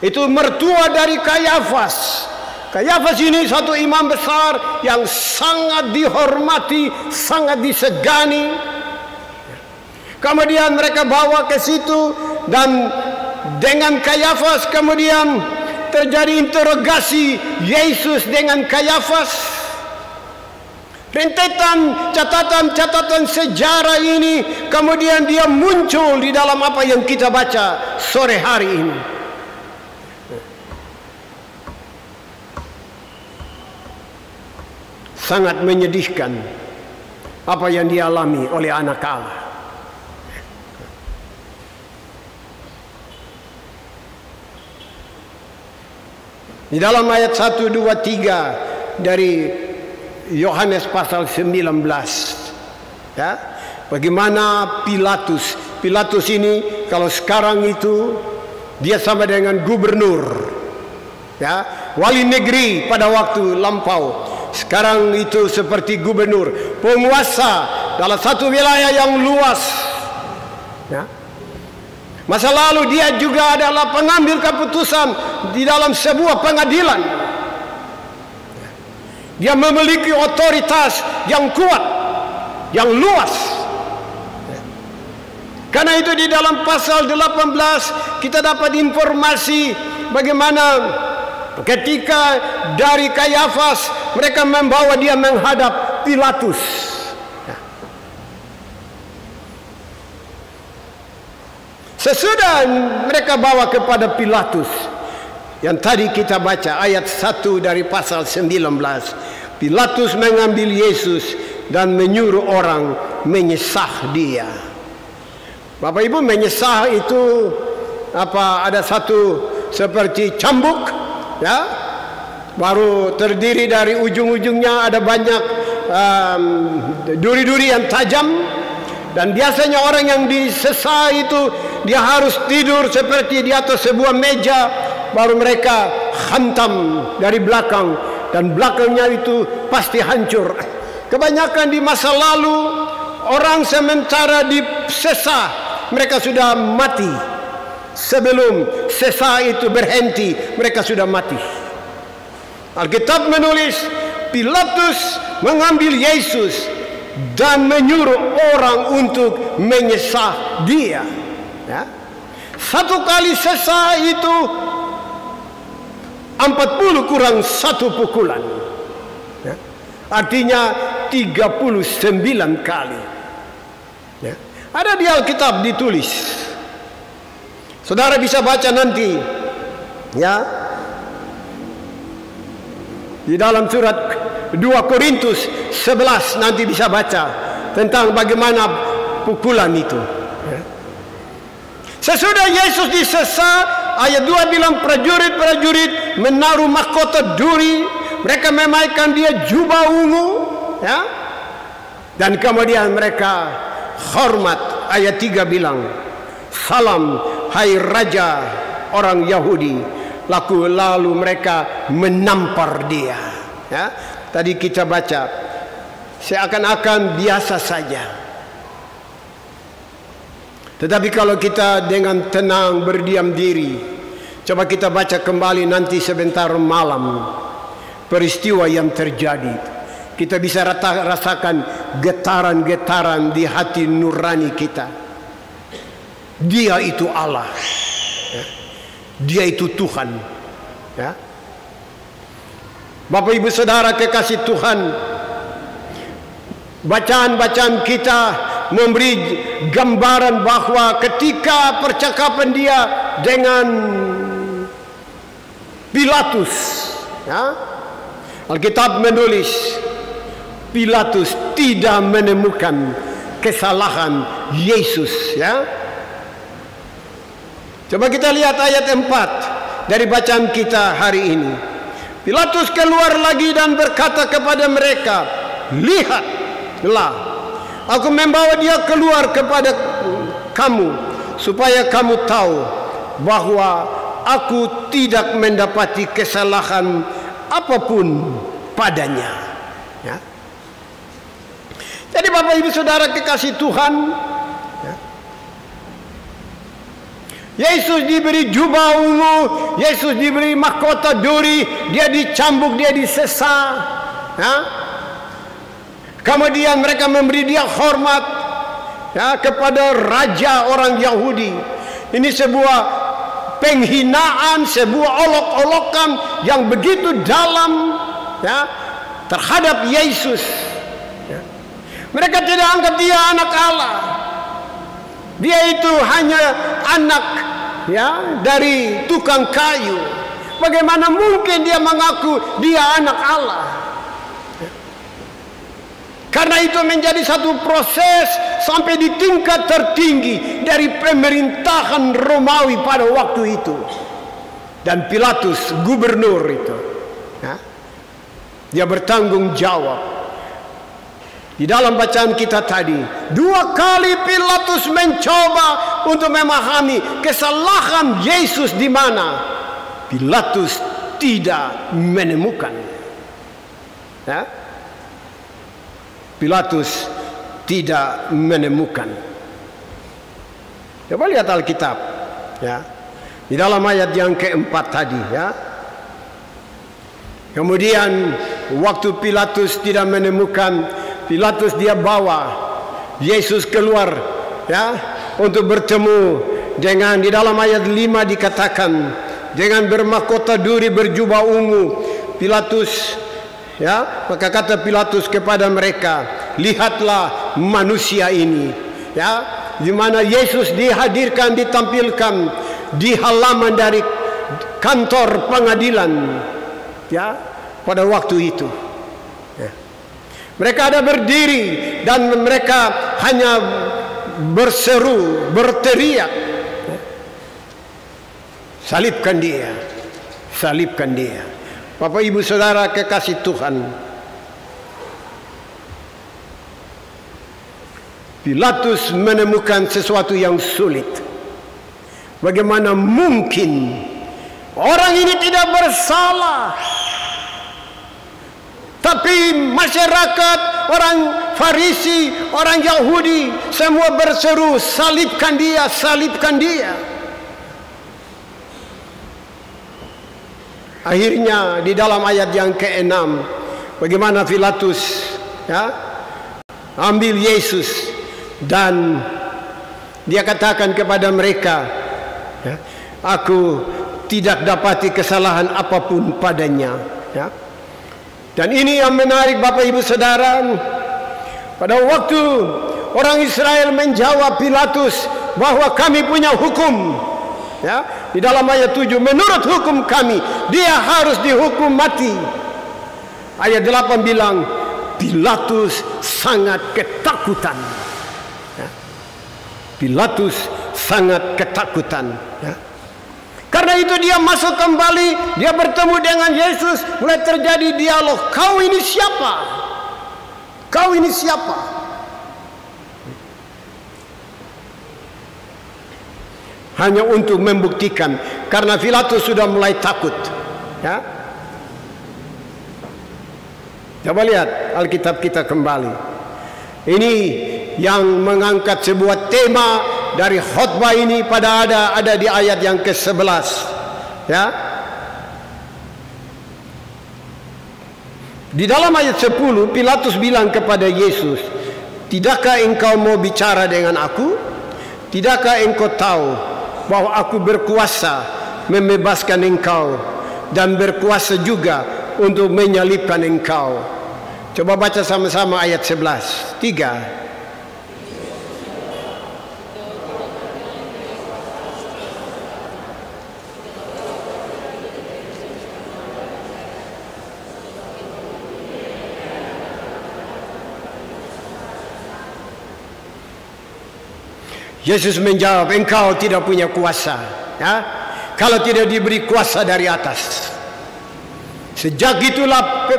Itu mertua dari Kayafas. Kayafas ini satu imam besar yang sangat dihormati, sangat disegani. Kemudian mereka bawa ke situ, dan dengan Kayafas kemudian terjadi interogasi Yesus dengan Kayafas. Rentetan catatan-catatan sejarah ini kemudian dia muncul di dalam apa yang kita baca sore hari ini. Sangat menyedihkan apa yang dialami oleh anak Allah. Di dalam ayat 1, 2, 3 dari Yohanes pasal 19, ya, bagaimana Pilatus ini kalau sekarang itu dia sama dengan gubernur, ya, wali negeri pada waktu lampau. Sekarang itu seperti gubernur, penguasa dalam satu wilayah yang luas, ya. Masa lalu dia juga adalah pengambil keputusan di dalam sebuah pengadilan. Dia memiliki otoritas yang kuat, yang luas. Karena itu di dalam pasal 18 kita dapat informasi bagaimana ketika dari Kayafas mereka membawa dia menghadap Pilatus. Sesudah mereka bawa kepada Pilatus, yang tadi kita baca ayat 1 dari pasal 19. Pilatus mengambil Yesus dan menyuruh orang menyesah dia. Bapak Ibu, menyesah itu ada satu seperti cambuk, ya, baru terdiri dari ujung-ujungnya ada banyak duri-duri yang tajam, dan biasanya orang yang disesah itu dia harus tidur seperti di atas sebuah meja, baru mereka hantam dari belakang, dan belakangnya itu pasti hancur. Kebanyakan di masa lalu orang sementara disesah mereka sudah mati. Sebelum sesah itu berhenti mereka sudah mati. Alkitab menulis Pilatus mengambil Yesus dan menyuruh orang untuk menyesah dia, ya. Satu kali sesah itu 40 kurang 1 pukulan, ya. Artinya 39 kali, ya. Ada di Alkitab ditulis. Saudara bisa baca nanti, ya, di dalam surat 2 Korintus 11 nanti bisa baca tentang bagaimana pukulan itu, ya. Sesudah Yesus disesah, ayat 2 bilang prajurit-prajurit menaruh mahkota duri, mereka memakai dia jubah ungu, ya, dan kemudian mereka hormat. Ayat 3 bilang, salam hai raja orang Yahudi. Lalu mereka menampar dia, ya. Tadi kita baca seakan-akan biasa saja. Tetapi kalau kita dengan tenang berdiam diri, coba kita baca kembali nanti sebentar malam peristiwa yang terjadi, kita bisa rasakan getaran-getaran di hati nurani kita. Dia itu Allah, ya. Dia itu Tuhan, ya. Bapak Ibu Saudara kekasih Tuhan, bacaan-bacaan kita memberi gambaran bahwa ketika percakapan dia dengan Pilatus, ya, Alkitab menulis Pilatus tidak menemukan kesalahan Yesus, ya. Coba kita lihat ayat 4 dari bacaan kita hari ini. Pilatus keluar lagi dan berkata kepada mereka, lihatlah, aku membawa dia keluar kepada kamu, supaya kamu tahu bahwa aku tidak mendapati kesalahan apapun padanya, ya. Jadi Bapak Ibu Saudara kekasih Tuhan, ya, Yesus diberi jubah ungu, Yesus diberi mahkota duri, dia dicambuk, dia disesah, ya. Kemudian mereka memberi dia hormat, ya, kepada raja orang Yahudi. Ini sebuah penghinaan, sebuah olok-olokan yang begitu dalam, ya, terhadap Yesus, ya. Mereka tidak anggap dia anak Allah. Dia itu hanya anak, ya, dari tukang kayu. Bagaimana mungkin dia mengaku dia anak Allah? Karena itu menjadi satu proses sampai di tingkat tertinggi dari pemerintahan Romawi pada waktu itu. Dan Pilatus, gubernur itu, ya, dia bertanggung jawab. Di dalam bacaan kita tadi, 2 kali Pilatus mencoba untuk memahami kesalahan Yesus di mana. Pilatus tidak menemukan, ya. Pilatus tidak menemukan. Coba lihat Alkitab, ya, di dalam ayat yang keempat tadi, ya. Kemudian waktu Pilatus tidak menemukan, Pilatus dia bawa Yesus keluar, ya, untuk bertemu dengan, di dalam ayat 5 dikatakan, dengan bermahkota duri berjubah ungu. Pilatus, ya, maka kata Pilatus kepada mereka, lihatlah manusia ini, ya, di mana Yesus dihadirkan, ditampilkan di halaman kantor pengadilan, ya, pada waktu itu. Ya. Mereka ada berdiri dan mereka hanya berseru, berteriak, ya. Salibkan dia, salibkan dia. Bapak Ibu Saudara kekasih Tuhan, Pilatus menemukan sesuatu yang sulit. Bagaimana mungkin orang ini tidak bersalah, tapi masyarakat, orang Farisi, orang Yahudi semua berseru, salibkan dia, salibkan dia. Akhirnya di dalam ayat yang ke-6, bagaimana Pilatus, ya, ambil Yesus dan dia katakan kepada mereka, ya, aku tidak dapati kesalahan apapun padanya, ya. Dan ini yang menarik Bapak Ibu Saudara. Pada waktu orang Israel menjawab Pilatus bahwa kami punya hukum, ya, di dalam ayat 7, menurut hukum kami dia harus dihukum mati. Ayat 8 bilang Pilatus sangat ketakutan, ya. Pilatus sangat ketakutan, ya. Karena itu dia masuk kembali, dia bertemu dengan Yesus, mulai terjadi dialog. Kau ini siapa? Kau ini siapa? Hanya untuk membuktikan, karena Pilatus sudah mulai takut, ya. Coba lihat Alkitab kita kembali. Ini yang mengangkat sebuah tema dari khotbah ini pada ada di ayat yang ke-11, ya. Di dalam ayat 10 Pilatus bilang kepada Yesus, tidakkah engkau mau bicara dengan aku? Tidakkah engkau tahu bahwa aku berkuasa membebaskan engkau dan berkuasa juga untuk menyalibkan engkau? Coba baca sama-sama ayat 11. 3. Yesus menjawab, engkau tidak punya kuasa, ya, kalau tidak diberi kuasa dari atas. Sejak itulah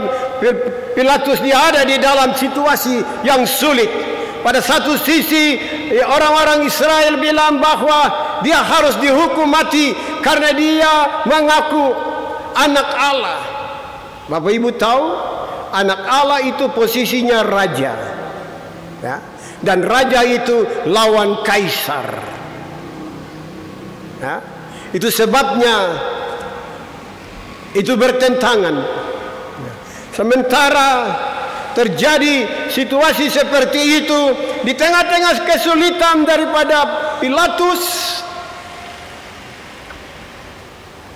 Pilatus dia ada di dalam situasi yang sulit. Pada satu sisi orang-orang Israel bilang bahwa dia harus dihukum mati karena dia mengaku anak Allah. Bapak Ibu tahu, anak Allah itu posisinya raja, ya. Dan raja itu lawan kaisar, ya. Itu sebabnya itu bertentangan. Sementara terjadi situasi seperti itu di tengah-tengah kesulitan daripada Pilatus,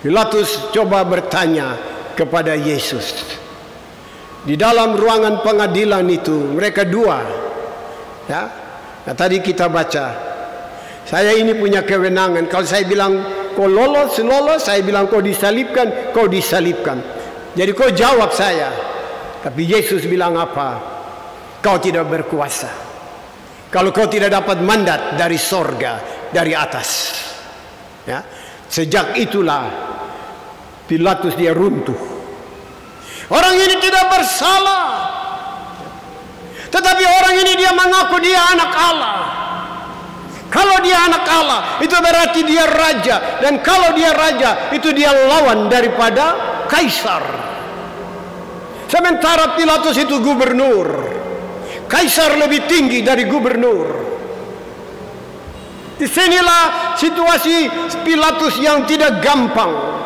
Pilatus coba bertanya kepada Yesus. Di dalam ruangan pengadilan itu mereka dua, ya. Nah, tadi kita baca, saya ini punya kewenangan. Kalau saya bilang kau lolos, saya bilang kau disalibkan, kau disalibkan. Jadi kau jawab saya. Tapi Yesus bilang apa? Kau tidak berkuasa kalau kau tidak dapat mandat dari sorga, dari atas, ya. Sejak itulah Pilatus dia runtuh. Orang ini tidak bersalah, tetapi orang ini dia mengaku dia anak Allah. Kalau dia anak Allah, itu berarti dia raja. Dan kalau dia raja, itu dia lawan daripada kaisar. Sementara Pilatus itu gubernur. Kaisar lebih tinggi dari gubernur. Disinilah situasi Pilatus yang tidak gampang.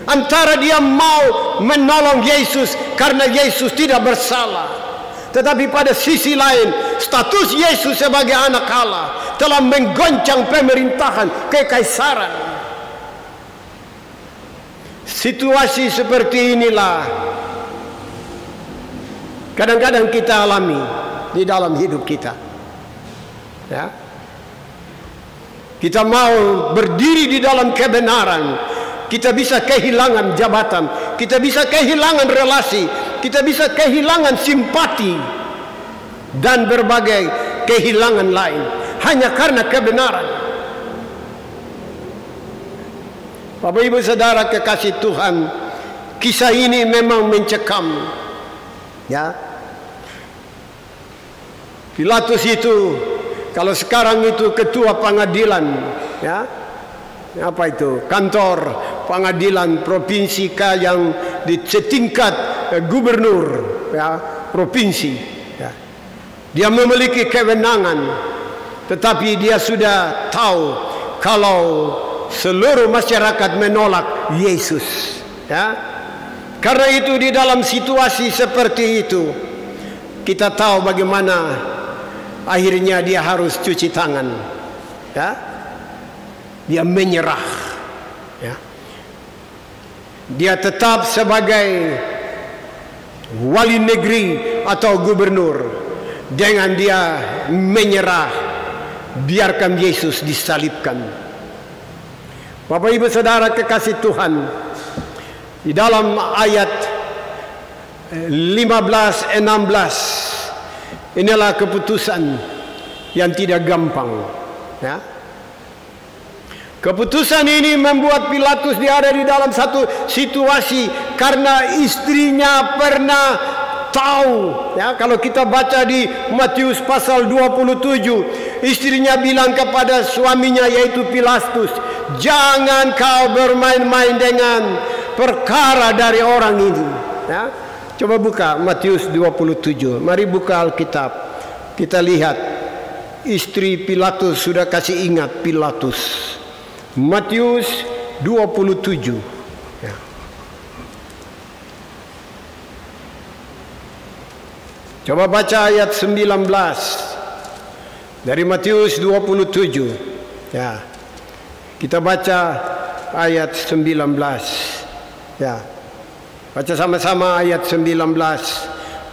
Antara dia mau menolong Yesus karena Yesus tidak bersalah, tetapi pada sisi lain status Yesus sebagai anak Allah telah menggoncang pemerintahan kekaisaran. Situasi seperti inilah kadang-kadang kita alami di dalam hidup kita, ya. kita mau berdiri di dalam kebenaran, kita bisa kehilangan jabatan, kita bisa kehilangan relasi, kita bisa kehilangan simpati dan berbagai kehilangan lain hanya karena kebenaran. Bapak Ibu Saudara kekasih Tuhan, kisah ini memang mencekam. Ya, Pilatus itu, kalau sekarang itu ketua pengadilan, ya, apa itu, kantor pengadilan provinsi yang di setingkat gubernur, ya, provinsi. Ya. Dia memiliki kewenangan, tetapi dia sudah tahu kalau seluruh masyarakat menolak Yesus. Ya. Karena itu di dalam situasi seperti itu, kita tahu bagaimana akhirnya dia harus cuci tangan. Ya. Dia menyerah. Ya. Dia tetap sebagai wali negeri atau gubernur, dengan dia menyerah, biarkan Yesus disalibkan. Bapak Ibu Saudara kekasih Tuhan, di dalam ayat 15-16, inilah keputusan yang tidak gampang. Ya. Keputusan ini membuat Pilatus dia ada di dalam satu situasi, karena istrinya pernah tahu. Ya, kalau kita baca di Matius pasal 27, istrinya bilang kepada suaminya yaitu Pilatus, jangan kau bermain-main dengan perkara dari orang ini. Ya. Coba buka Matius 27. Mari buka Alkitab. Kita lihat istri Pilatus sudah kasih ingat Pilatus. Matius 27. Ya. Coba baca ayat 19 dari Matius 27. Ya. Kita baca ayat 19. Ya. Baca sama-sama ayat 19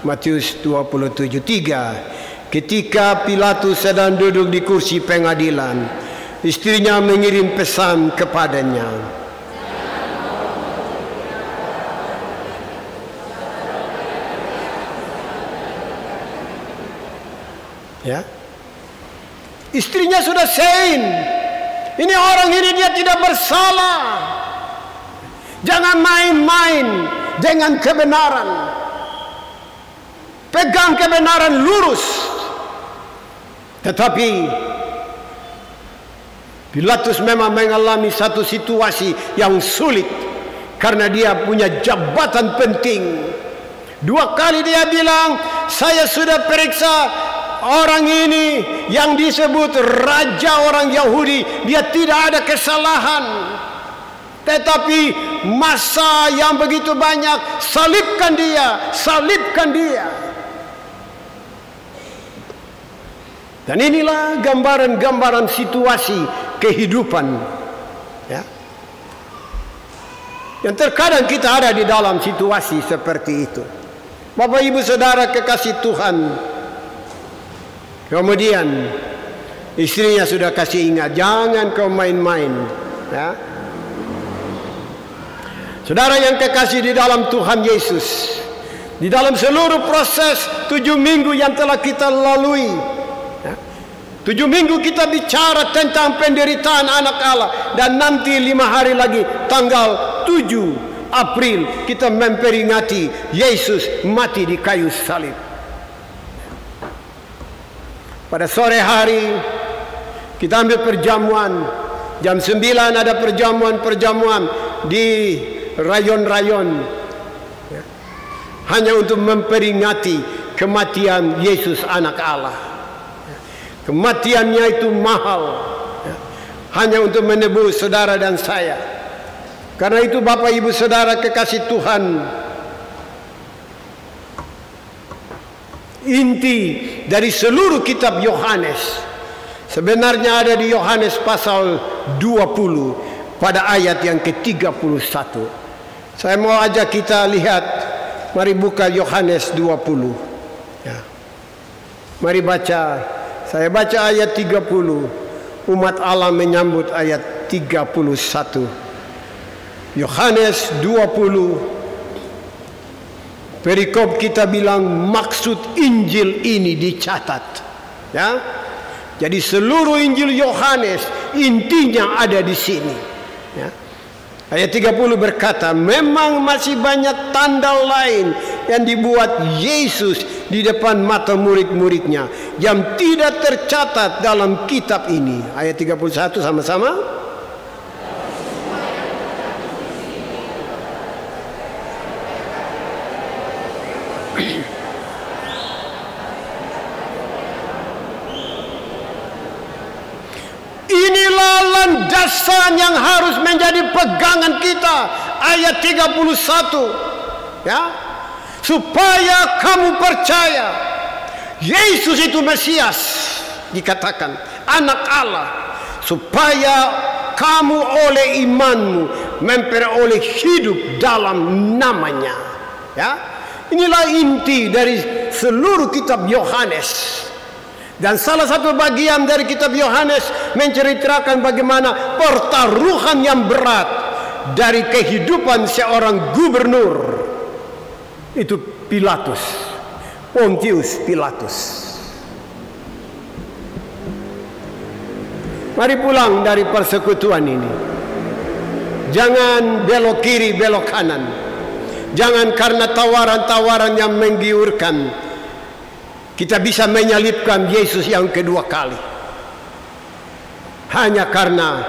Matius 27. 3. Ketika Pilatus sedang duduk di kursi pengadilan, istrinya mengirim pesan kepadanya. Ya. Istrinya sudah sein. Ini orang ini dia tidak bersalah. Jangan main-main dengan kebenaran. Pegang kebenaran lurus. Tetapi Pilatus memang mengalami satu situasi yang sulit, karena dia punya jabatan penting. 2 kali dia bilang, saya sudah periksa orang ini yang disebut raja orang Yahudi, dia tidak ada kesalahan. Tetapi massa yang begitu banyak, salibkan dia, salibkan dia. Dan inilah gambaran-gambaran situasi kehidupan, ya, yang terkadang kita ada di dalam situasi seperti itu. Bapak Ibu Saudara kekasih Tuhan, kemudian istrinya sudah kasih ingat, jangan kau main-main. Ya. Saudara yang kekasih di dalam Tuhan Yesus, di dalam seluruh proses 7 minggu yang telah kita lalui, 7 minggu kita bicara tentang penderitaan anak Allah, dan nanti 5 hari lagi tanggal 7 April kita memperingati Yesus mati di kayu salib. Pada sore hari kita ambil perjamuan, jam 9 ada perjamuan-perjamuan di rayon-rayon, hanya untuk memperingati kematian Yesus anak Allah. Kematiannya itu mahal, hanya untuk menebus saudara dan saya. Karena itu Bapak Ibu Saudara kekasih Tuhan, inti dari seluruh kitab Yohanes sebenarnya ada di Yohanes pasal 20 pada ayat yang ke-31. Saya mau ajak kita lihat, mari buka Yohanes 20. Ya. Mari baca. Saya baca ayat 30. umat Allah menyambut ayat 31. Yohanes 20 perikop kita bilang maksud Injil ini dicatat, ya. Jadi seluruh Injil Yohanes intinya ada di sini, ya. Ayat 30 berkata, memang masih banyak tanda lain yang dibuat Yesus di depan mata murid-muridnya yang tidak tercatat dalam kitab ini. Ayat 31 sama-sama. Inilah landasan yang harus menjadi pegangan kita. Ayat 31, ya, supaya kamu percaya Yesus itu Mesias, dikatakan anak Allah, supaya kamu oleh imanmu memperoleh hidup dalam namanya, ya. Inilah inti dari seluruh kitab Yohanes. Dan salah satu bagian dari kitab Yohanes menceritakan bagaimana pertaruhan yang berat dari kehidupan seorang gubernur, itu Pilatus, Pontius Pilatus. Mari pulang dari persekutuan ini. Jangan belok kiri, belok kanan. Jangan karena tawaran-tawaran yang menggiurkan kita bisa menyalibkan Yesus yang kedua kali. Hanya karena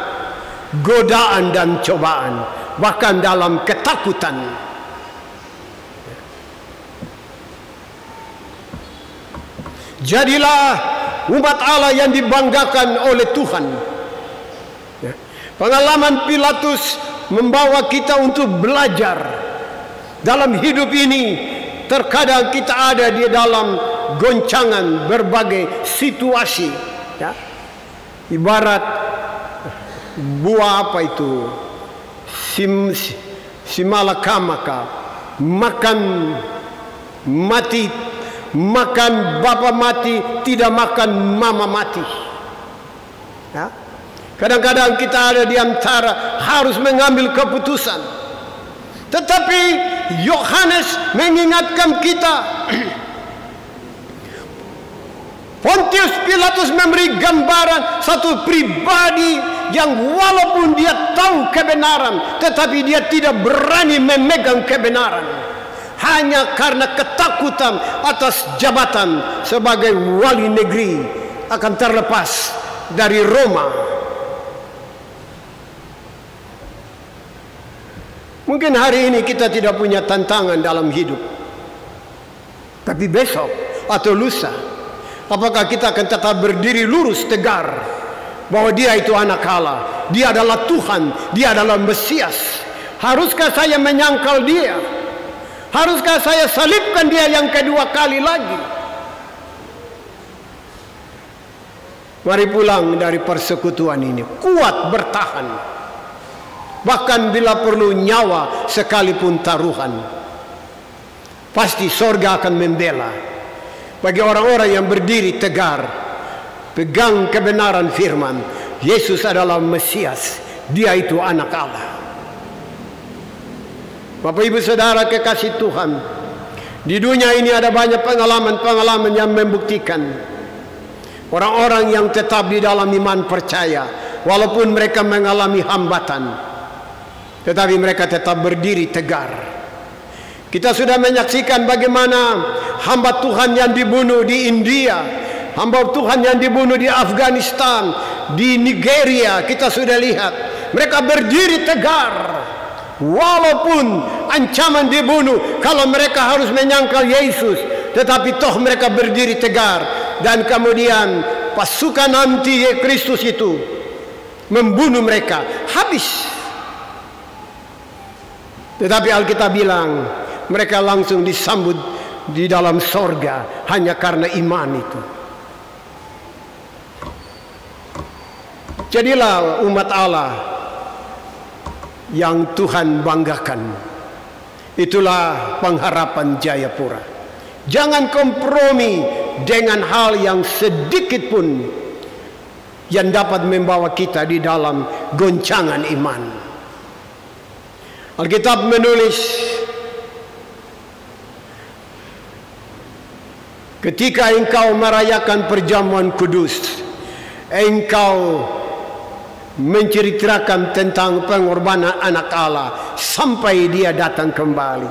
godaan dan cobaan, bahkan dalam ketakutan. Jadilah umat Allah yang dibanggakan oleh Tuhan. Pengalaman Pilatus membawa kita untuk belajar. Dalam hidup ini terkadang kita ada di dalam goncangan berbagai situasi, ya. Ibarat buah apa itu, simalakamaka, makan mati, makan bapa mati, tidak makan mama mati, ya. Kadang-kadang kita ada di antara harus mengambil keputusan, tetapi Yohanes mengingatkan kita. Pontius Pilatus memberi gambaran satu pribadi yang walaupun dia tahu kebenaran, tetapi dia tidak berani memegang kebenaran. Hanya karena ketakutan atas jabatan sebagai wali negeri akan terlepas dari Roma. Mungkin hari ini kita tidak punya tantangan dalam hidup, tapi besok atau lusa, apakah kita akan tetap berdiri lurus tegar bahwa dia itu anak Allah, dia adalah Tuhan, dia adalah Mesias? Haruskah saya menyangkal dia? Haruskah saya salibkan dia yang kedua kali lagi? Mari pulang dari persekutuan ini kuat bertahan, bahkan bila perlu nyawa sekalipun taruhan. Pasti sorga akan membela bagi orang-orang yang berdiri tegar, pegang kebenaran firman. Yesus adalah Mesias, dia itu anak Allah. Bapak ibu saudara kekasih Tuhan, di dunia ini ada banyak pengalaman-pengalaman yang membuktikan orang-orang yang tetap di dalam iman percaya, walaupun mereka mengalami hambatan, tetapi mereka tetap berdiri tegar. Kita sudah menyaksikan bagaimana hamba Tuhan yang dibunuh di India, hamba Tuhan yang dibunuh di Afghanistan, di Nigeria. Kita sudah lihat mereka berdiri tegar, walaupun ancaman dibunuh. Kalau mereka harus menyangkal Yesus, tetapi toh mereka berdiri tegar. Dan kemudian pasukan anti Kristus itu membunuh mereka habis. Tetapi Alkitab bilang mereka langsung disambut di dalam sorga hanya karena iman itu. Jadilah umat Allah yang Tuhan banggakan. Itulah pengharapan Jayapura. Jangan kompromi dengan hal yang sedikit pun yang dapat membawa kita di dalam goncangan iman. Alkitab menulis, ketika engkau merayakan perjamuan kudus, engkau menceritakan tentang pengorbanan anak Allah sampai dia datang kembali.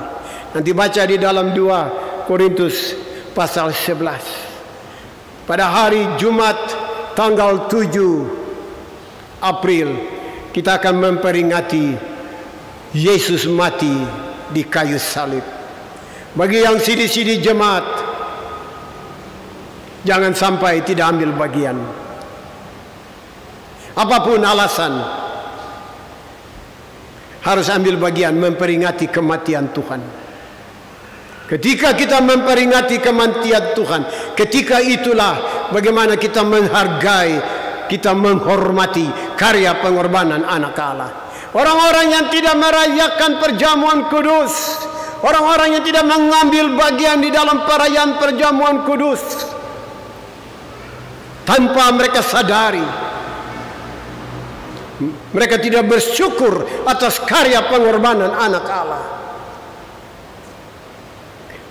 Nanti baca di dalam 2 Korintus pasal 11. Pada hari Jumat tanggal 7 April kita akan memperingati Yesus mati di kayu salib. Bagi yang sidi-sidi jemaat, jangan sampai tidak ambil bagian. Apapun alasan, harus ambil bagian memperingati kematian Tuhan. Ketika kita memperingati kematian Tuhan, ketika itulah bagaimana kita menghargai, kita menghormati karya pengorbanan anak Allah. Orang-orang yang tidak merayakan perjamuan kudus, orang-orang yang tidak mengambil bagian di dalam perayaan perjamuan kudus, tanpa mereka sadari, mereka tidak bersyukur atas karya pengorbanan anak Allah.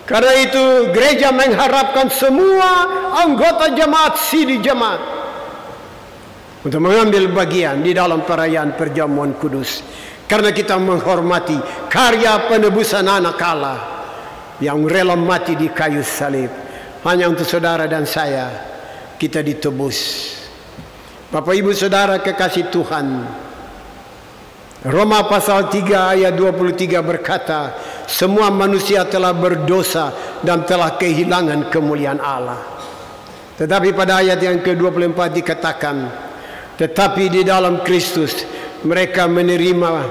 Karena itu gereja mengharapkan semua anggota jemaat, sidi jemaat, untuk mengambil bagian di dalam perayaan perjamuan kudus. Karena kita menghormati karya penebusan anak Allah yang rela mati di kayu salib. Hanya untuk saudara dan saya kita ditebus. Bapak ibu saudara kekasih Tuhan, Roma pasal 3 ayat 23 berkata, semua manusia telah berdosa dan telah kehilangan kemuliaan Allah. Tetapi pada ayat yang ke-24 dikatakan, tetapi di dalam Kristus mereka menerima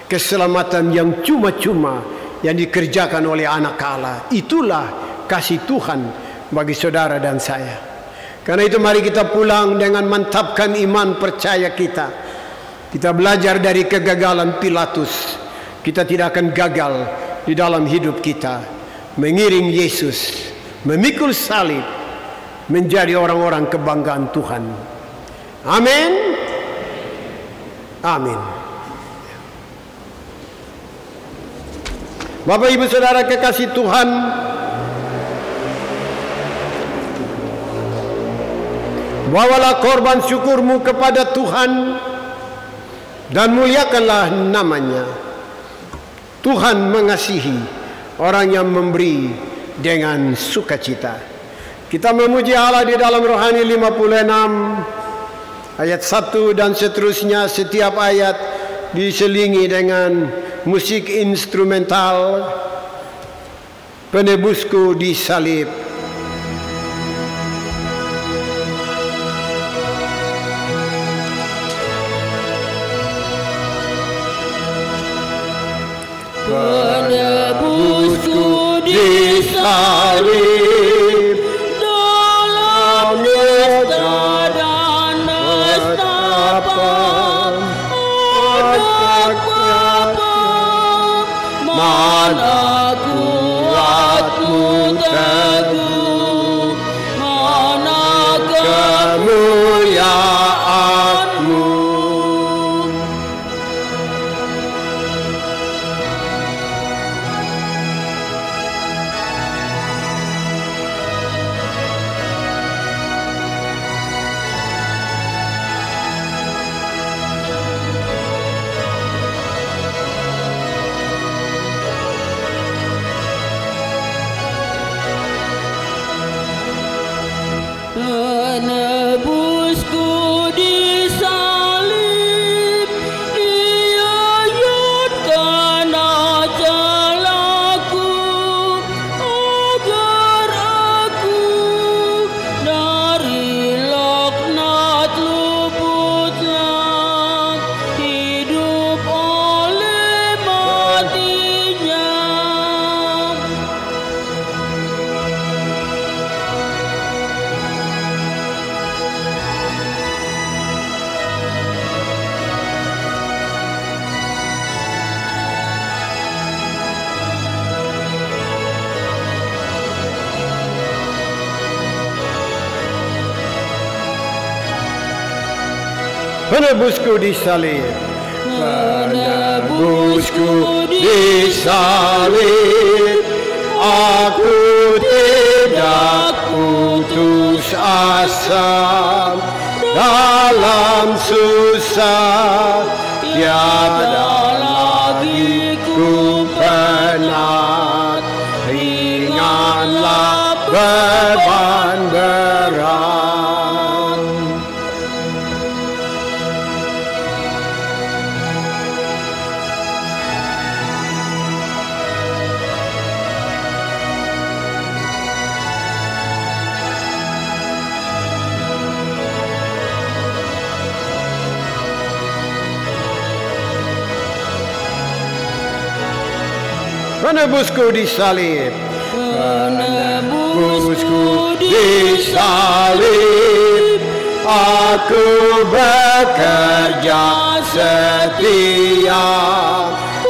keselamatan yang cuma-cuma yang dikerjakan oleh anak Allah. Itulah kasih Tuhan bagi saudara dan saya. Karena itu mari kita pulang dengan mantapkan iman percaya kita. Kita belajar dari kegagalan Pilatus. Kita tidak akan gagal di dalam hidup kita. Mengiring Yesus, memikul salib, menjadi orang-orang kebanggaan Tuhan. Amin. Amin. Bapak ibu saudara kekasih Tuhan, bawalah korban syukurmu kepada Tuhan dan muliakanlah namanya. Tuhan mengasihi orang yang memberi dengan sukacita. Kita memuji Allah di dalam Rohani 56 ayat 1 dan seterusnya. Setiap ayat diselingi dengan musik instrumental, penebusku disalib. Penebusku disalib dalam nesta dan nestapa anak Bapa, mana kuatmu teguh, mana kemuliaanmu. penebusku disalib, penebusku disalib. Aku tidak putus asa, dalam susah tiada lagi ku penat, ringanlah beban berat. Penebusku disalib, penebusku disalib. Aku bekerja setia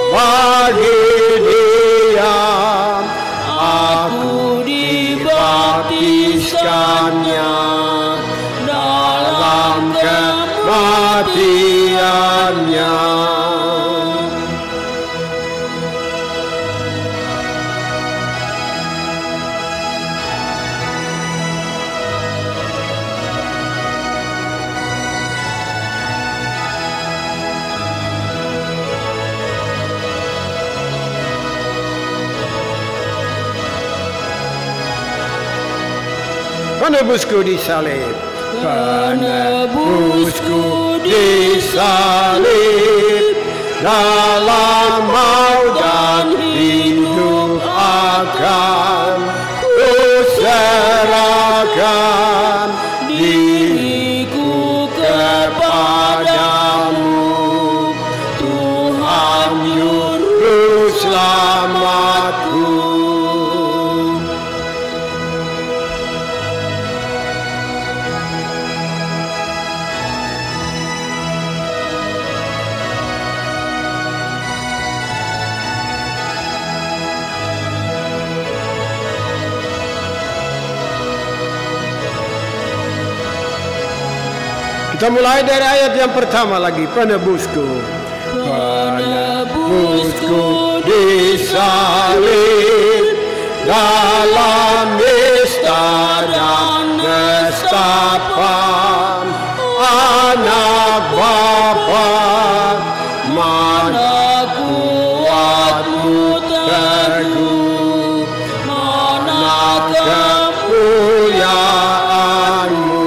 bagi Dia. Aku dibaptiskannya dalam kematiannya. Penebusku disalib, penebusku disalib. Dalam maut dan hidup akan ku serahkan diriku kepadamu, Tuhan Juru Selamatku. Kita mulai dari ayat yang pertama lagi. Penebusku, penebusku disalib dalam nista dan nestapan anak Bapa. Mana kuatmu teguh, mana kemuliaanmu.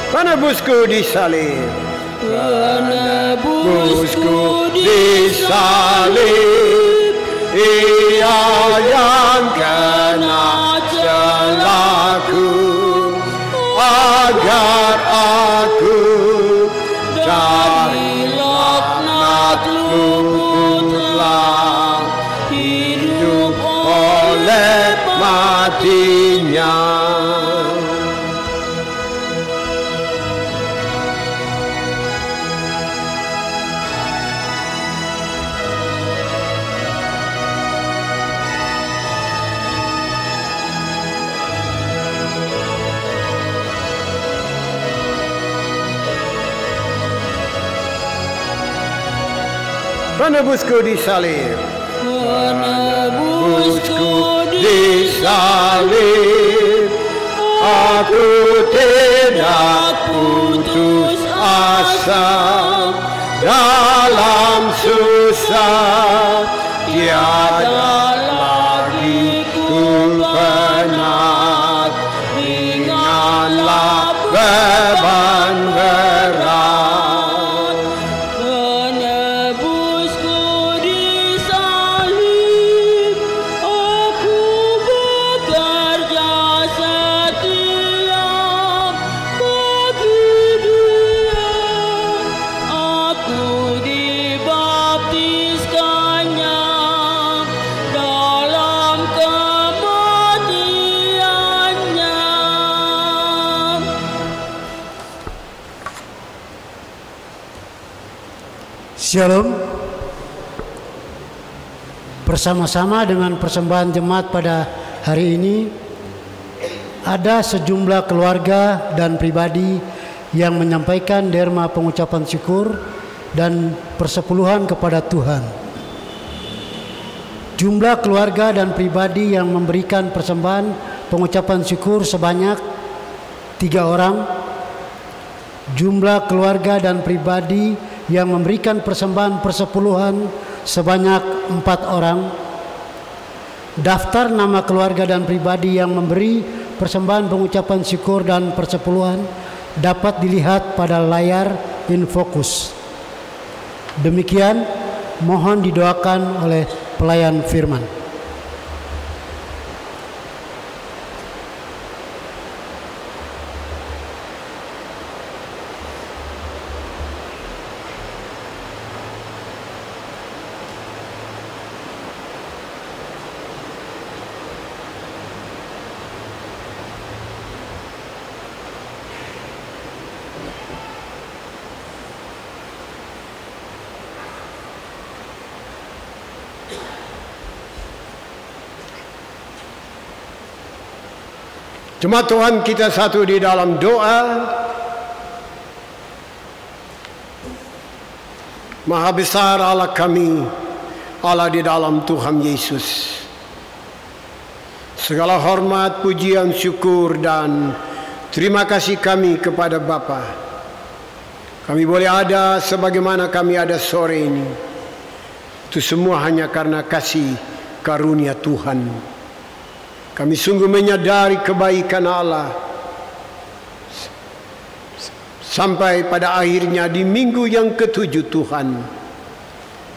Penebusku disalib, penebusku disalib. Ia yang kena celaku agar aku dari laknat luputlah, hidup oleh matinya. Penebusku disalib, penebusku disalib. Aku tidak putus asa, dalam susah tiada lagi ku penat, ringanlah beban berat. Aku dibaptiskannya Shalom. Bersama-sama dengan persembahan jemaat pada hari ini, ada sejumlah keluarga dan pribadi yang menyampaikan derma pengucapan syukur dan persepuluhan kepada Tuhan. Jumlah keluarga dan pribadi yang memberikan persembahan pengucapan syukur sebanyak 3 orang. Jumlah keluarga dan pribadi yang memberikan persembahan persepuluhan sebanyak 4 orang. Daftar nama keluarga dan pribadi yang memberi persembahan pengucapan syukur dan persepuluhan dapat dilihat pada layar InFocus. Demikian, mohon didoakan oleh pelayan firman. Jemaat Tuhan, kita satu di dalam doa. Maha besar Allah kami, Allah di dalam Tuhan Yesus. Segala hormat, pujian, syukur dan terima kasih kami kepada Bapa. Kami boleh ada sebagaimana kami ada sore ini. Itu semua hanya karena kasih karunia Tuhan. Kami sungguh menyadari kebaikan Allah. Sampai pada akhirnya di minggu yang ke-7 Tuhan,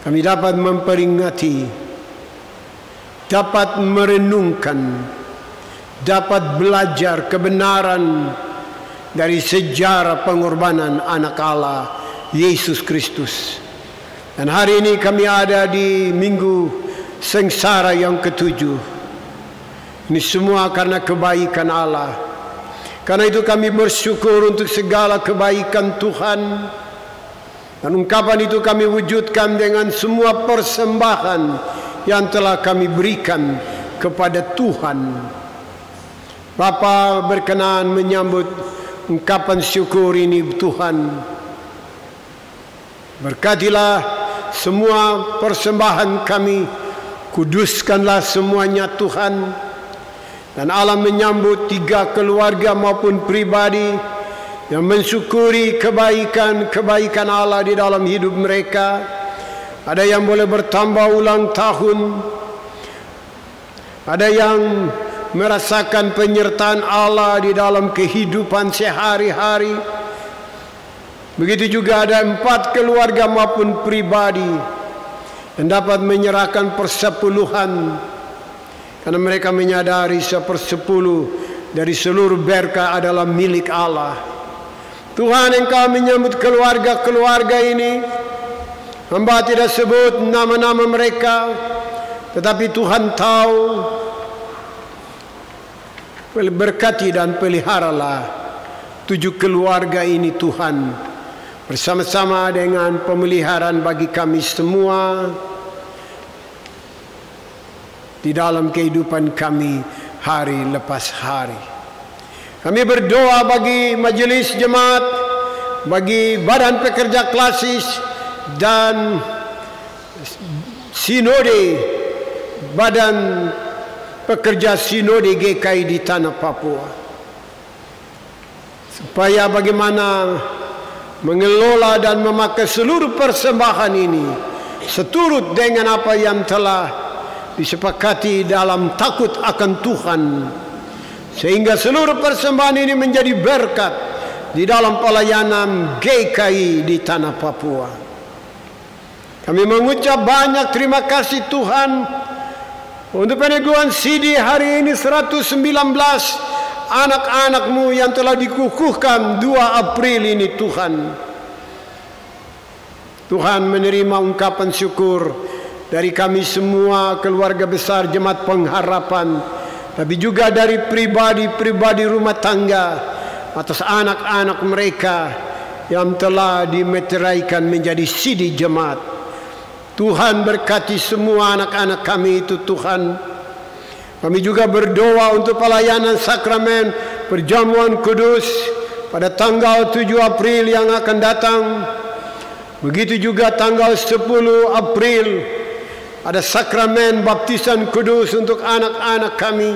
kami dapat memperingati, dapat merenungkan, dapat belajar kebenaran dari sejarah pengorbanan anak Allah, Yesus Kristus. Dan hari ini kami ada di minggu sengsara yang ke-7. Ini semua karena kebaikan Allah. Karena itu kami bersyukur untuk segala kebaikan Tuhan. Dan ungkapan itu kami wujudkan dengan semua persembahan yang telah kami berikan kepada Tuhan. Bapa berkenan menyambut ungkapan syukur ini Tuhan. Berkatilah semua persembahan kami. Kuduskanlah semuanya Tuhan. Dan Allah menyambut 3 keluarga maupun pribadi yang mensyukuri kebaikan Allah di dalam hidup mereka. Ada yang boleh bertambah ulang tahun. Ada yang merasakan penyertaan Allah di dalam kehidupan sehari-hari. Begitu juga ada 4 keluarga maupun pribadi yang dapat menyerahkan persepuluhan. Karena mereka menyadari 1/10 dari seluruh berkah adalah milik Allah. Tuhan, Engkau menyambut keluarga-keluarga ini. Hamba tidak sebut nama-nama mereka, tetapi Tuhan tahu. Berkati dan peliharalah 7 keluarga ini Tuhan. Bersama-sama dengan pemeliharaan bagi kami semua. Di dalam kehidupan kami hari lepas hari. Kami berdoa bagi majelis jemaat, bagi badan pekerja klasis dan sinode, badan pekerja sinode GKI di tanah Papua. Supaya bagaimana mengelola dan memakai seluruh persembahan ini seturut dengan apa yang telah disepakati dalam takut akan Tuhan, sehingga seluruh persembahan ini menjadi berkat di dalam pelayanan GKI di tanah Papua. Kami mengucap banyak terima kasih Tuhan untuk peneguhan CD hari ini 119 anak-anak-Mu yang telah dikukuhkan 2 April ini Tuhan. Tuhan menerima ungkapan syukur dari kami semua keluarga besar Jemaat Pengharapan, tapi juga dari pribadi-pribadi rumah tangga atas anak-anak mereka yang telah dimeteraikan menjadi sidi jemaat. Tuhan berkati semua anak-anak kami itu Tuhan. Kami juga berdoa untuk pelayanan sakramen perjamuan kudus pada tanggal 7 April yang akan datang. Begitu juga tanggal 10 April ada sakramen baptisan kudus untuk anak-anak kami.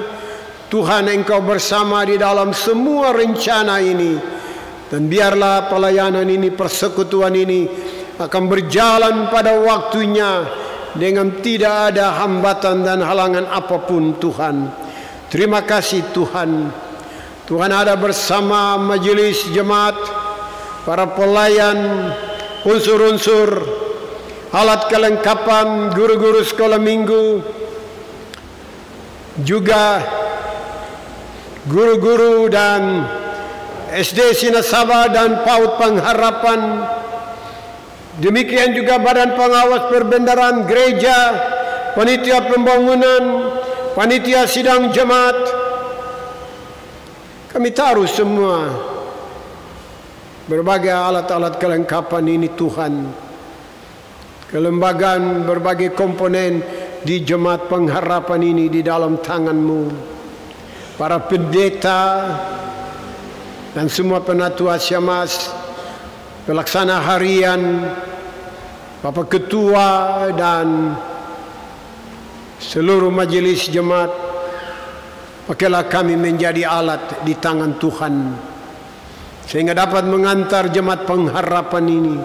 Tuhan, Engkau bersama di dalam semua rencana ini. Dan biarlah pelayanan ini, persekutuan ini akan berjalan pada waktunya dengan tidak ada hambatan dan halangan apapun Tuhan. Terima kasih Tuhan. Tuhan ada bersama majelis jemaat, para pelayan, unsur-unsur, alat kelengkapan, guru-guru sekolah minggu, juga guru-guru dan SD Sinasaba dan PAUD Pengharapan. Demikian juga badan pengawas perbendaharaan gereja, panitia pembangunan, panitia sidang jemaat. Kami taruh semua berbagai alat-alat kelengkapan ini Tuhan. Kelembagaan berbagai komponen di jemaat pengharapan ini di dalam tangan-Mu. Para pendeta dan semua penatua syamas, pelaksana harian, Bapak Ketua dan seluruh majelis jemaat, pakailah kami menjadi alat di tangan Tuhan, sehingga dapat mengantar jemaat pengharapan ini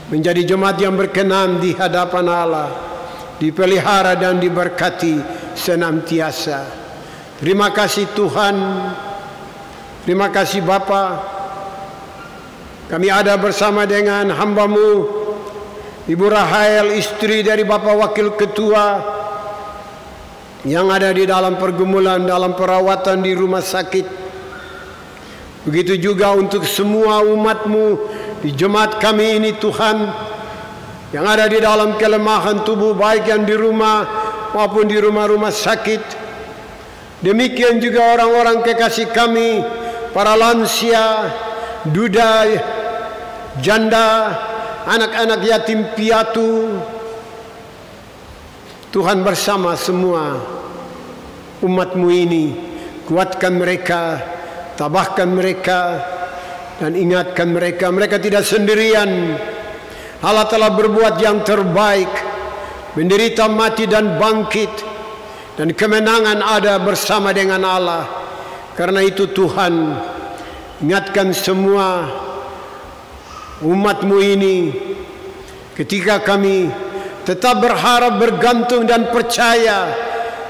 menjadi jemaat yang berkenan di hadapan Allah, dipelihara dan diberkati senantiasa. Terima kasih Tuhan, terima kasih Bapa. Kami ada bersama dengan hamba-Mu Ibu Rahel, istri dari Bapak Wakil Ketua, yang ada di dalam pergumulan, dalam perawatan di rumah sakit. Begitu juga untuk semua umat-Mu di jemaat kami ini Tuhan, yang ada di dalam kelemahan tubuh, baik yang di rumah maupun di rumah-rumah sakit. Demikian juga orang-orang kekasih kami, para lansia, duda, janda, anak-anak yatim piatu. Tuhan bersama semua umat-Mu ini, kuatkan mereka, tabahkan mereka, dan ingatkan mereka, mereka tidak sendirian. Allah telah berbuat yang terbaik, menderita, mati, dan bangkit, dan kemenangan ada bersama dengan Allah. Karena itu Tuhan, ingatkan semua umat-Mu ini, ketika kami tetap berharap, bergantung dan percaya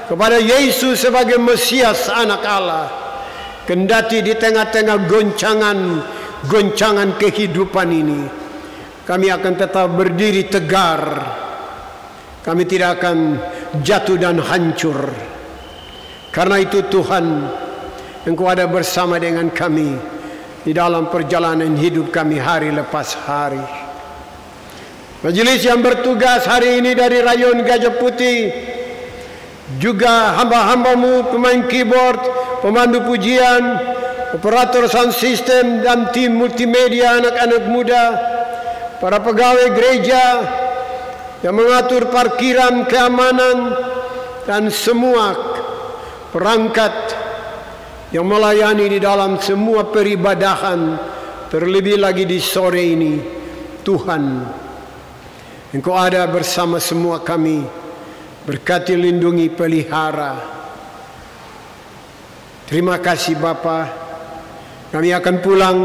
kepada Yesus sebagai Mesias anak Allah, kendati di tengah-tengah goncangan kehidupan ini, kami akan tetap berdiri tegar. Kami tidak akan jatuh dan hancur. Karena itu Tuhan, Engkau ada bersama dengan kami di dalam perjalanan hidup kami hari lepas hari. Majelis yang bertugas hari ini dari Rayon Gajah Putih, juga hamba-hamba-Mu, pemain keyboard, pemandu pujian, operator sound system, dan tim multimedia anak-anak muda, para pegawai gereja yang mengatur parkiran, keamanan, dan semua perangkat yang melayani di dalam semua peribadahan, terlebih lagi di sore ini. Tuhan, Engkau ada bersama semua kami, berkati, lindungi, pelihara. Terima kasih Bapa. Kami akan pulang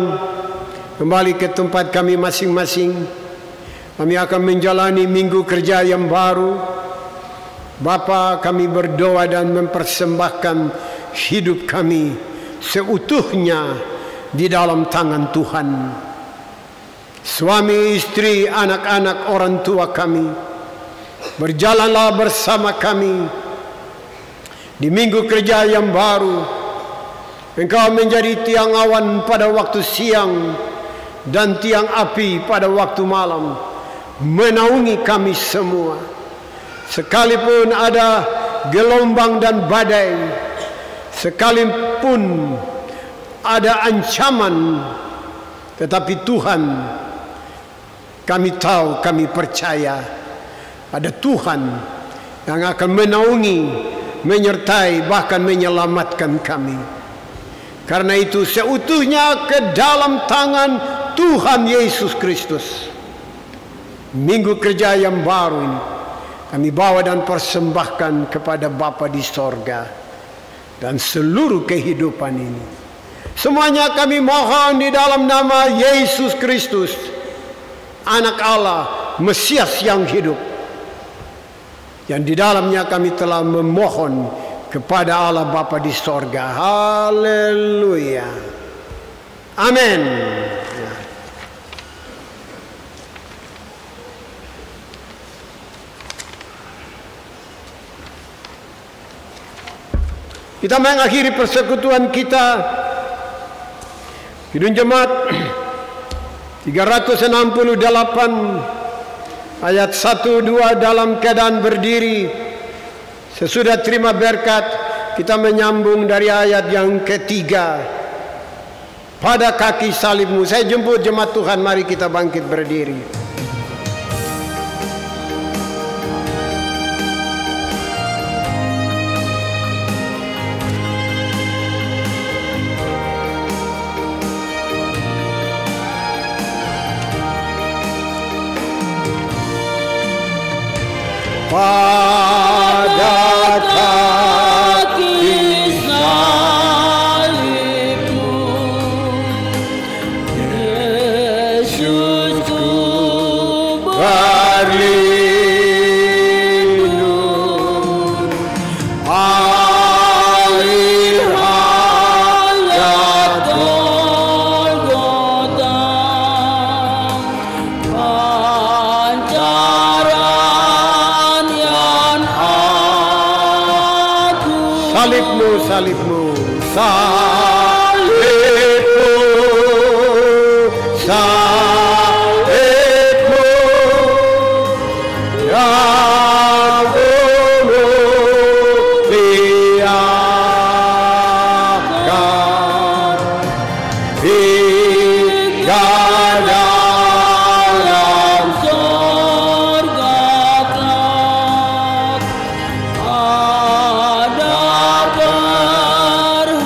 kembali ke tempat kami masing-masing. Kami akan menjalani minggu kerja yang baru. Bapa, kami berdoa dan mempersembahkan hidup kami seutuhnya di dalam tangan Tuhan. Suami, istri, anak-anak, orang tua kami, berjalanlah bersama kami di minggu kerja yang baru. Engkau menjadi tiang awan pada waktu siang dan tiang api pada waktu malam, menaungi kami semua. Sekalipun ada gelombang dan badai, sekalipun ada ancaman Tetapi Tuhan, kami tahu, kami percaya ada Tuhan yang akan menaungi, menyertai, bahkan menyelamatkan kami. Karena itu seutuhnya ke dalam tangan Tuhan Yesus Kristus. Minggu kerja yang baru ini kami bawa dan persembahkan kepada Bapa di sorga. Dan seluruh kehidupan ini semuanya kami mohon di dalam nama Yesus Kristus, Anak Allah, Mesias yang hidup, yang di dalamnya kami telah memohon kepada Allah Bapa di sorga. Haleluya. Amin. Kita mengakhiri persekutuan kita. Kidung Jemaat 368 ayat 1-2 dalam keadaan berdiri. Sesudah terima berkat, kita menyambung dari ayat yang ketiga. Pada kaki salibmu. Saya jemput jemaat Tuhan, mari kita bangkit berdiri. Pada kaki salibmu, Yesusku berlindung. Air hayat Golgota, pancaran yang agung. Salibmu, salibmu, salibmu, salibmu yang memuliakan hingga dalam surga kelak. Ada perhentian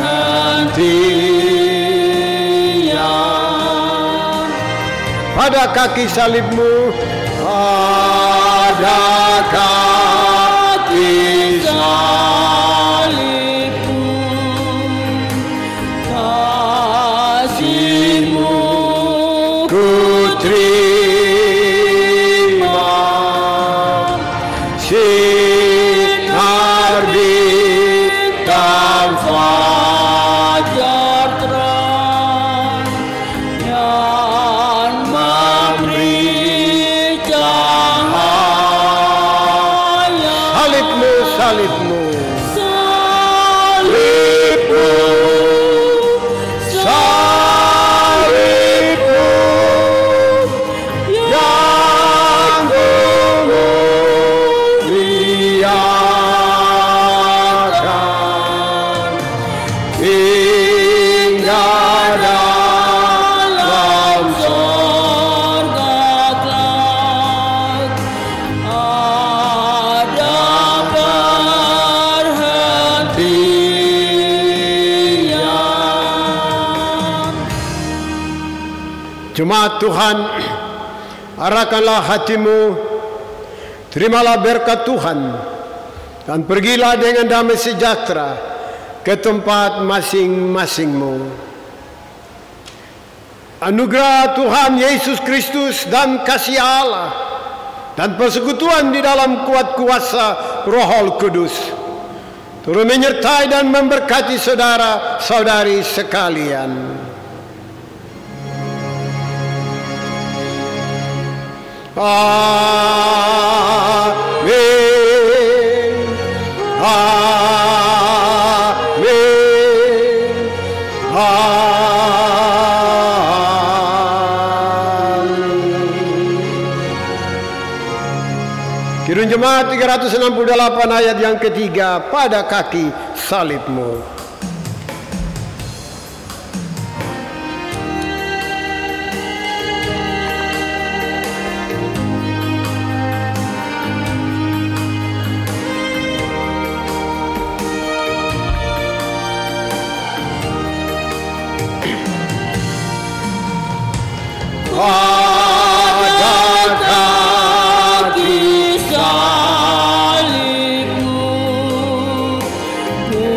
pada kaki salibmu, pada kaki salibmu, kasihmu ku terima. Sinar bintang fajar terang yang memberi cahaya. Salibmu, salibmu, salibmu, salibmu yang memuliakan hingga dalam surga kelak. Ada perhentian. Jemaat Tuhan, arahkanlah hatimu, terimalah berkat Tuhan, dan pergilah dengan damai sejahtera ke tempat masing-masingmu. Anugerah Tuhan Yesus Kristus dan kasih Allah dan persekutuan di dalam kuat kuasa Roh Kudus turut menyertai dan memberkati saudara-saudari sekalian. Amin. Amin. Amin. Kidung Jemaat 368 ayat yang ketiga, pada kaki salibmu. pada kaki salibmu, ku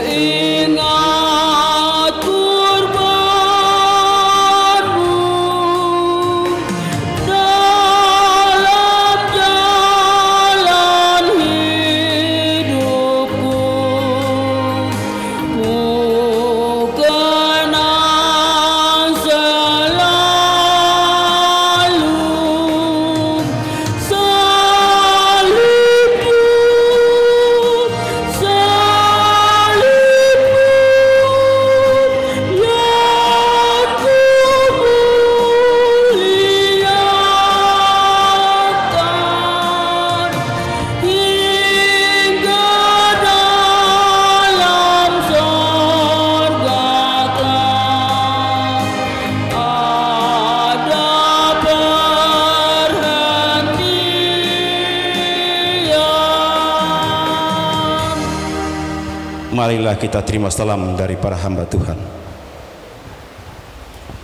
ingat kurbanmu dalam jalan hidupku. Ku kenang selalu salibmu, salibmu yang ku muliakan hingga dalam sorga ada perhentian. Marilah kita terima salam dari para hamba Tuhan.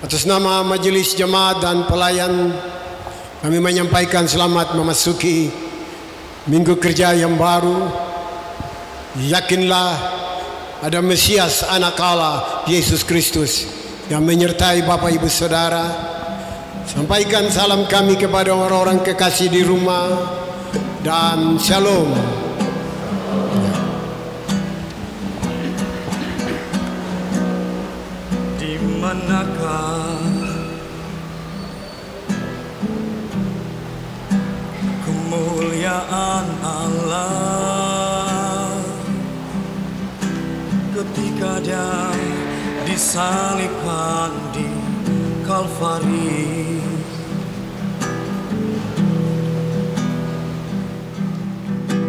Atas nama majelis jemaat dan pelayan, kami menyampaikan selamat memasuki minggu kerja yang baru. Yakinlah ada Mesias anak Allah, Yesus Kristus, yang menyertai Bapak Ibu Saudara. Sampaikan salam kami kepada orang-orang kekasih di rumah dan shalom. Di manakah kemuliaan Allah ketika Dia disalibkan di Kalvari?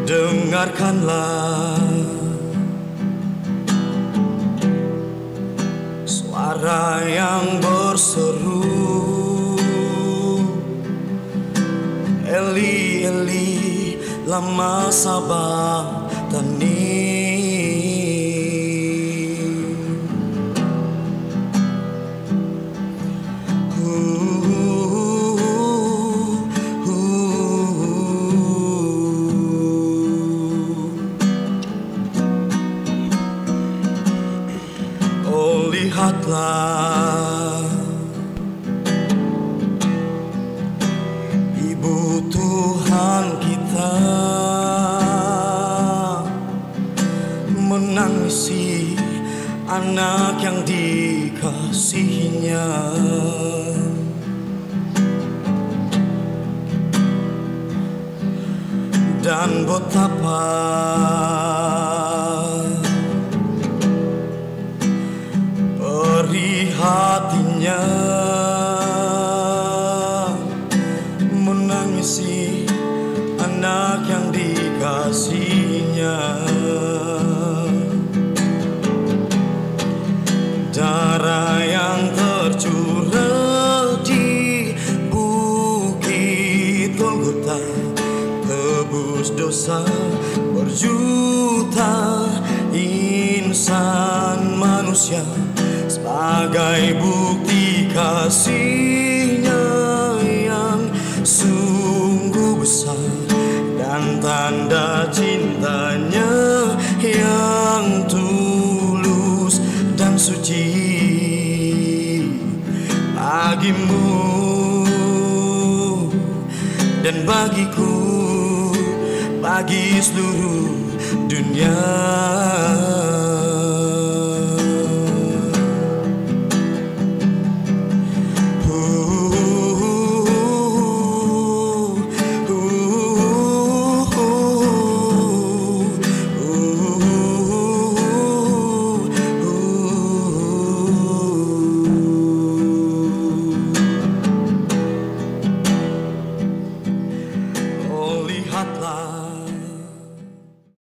Dengarkanlah suara yang berseru, Eli, Eli, lama sabachthani. Oh, lihatlah, Ibu Tuhan kita menangisi anak yang dikasihinya. Dan betapa perih hatinya menangisi anak yang dikasihinya. Darah yang tercurah di bukit Golgota tebus dosa berjuta insan manusia, sebagai bukti kasih-Nya yang sungguh besar dan tanda cinta-Nya yang tulus dan suci bagimu dan bagiku, bagi seluruh dunia.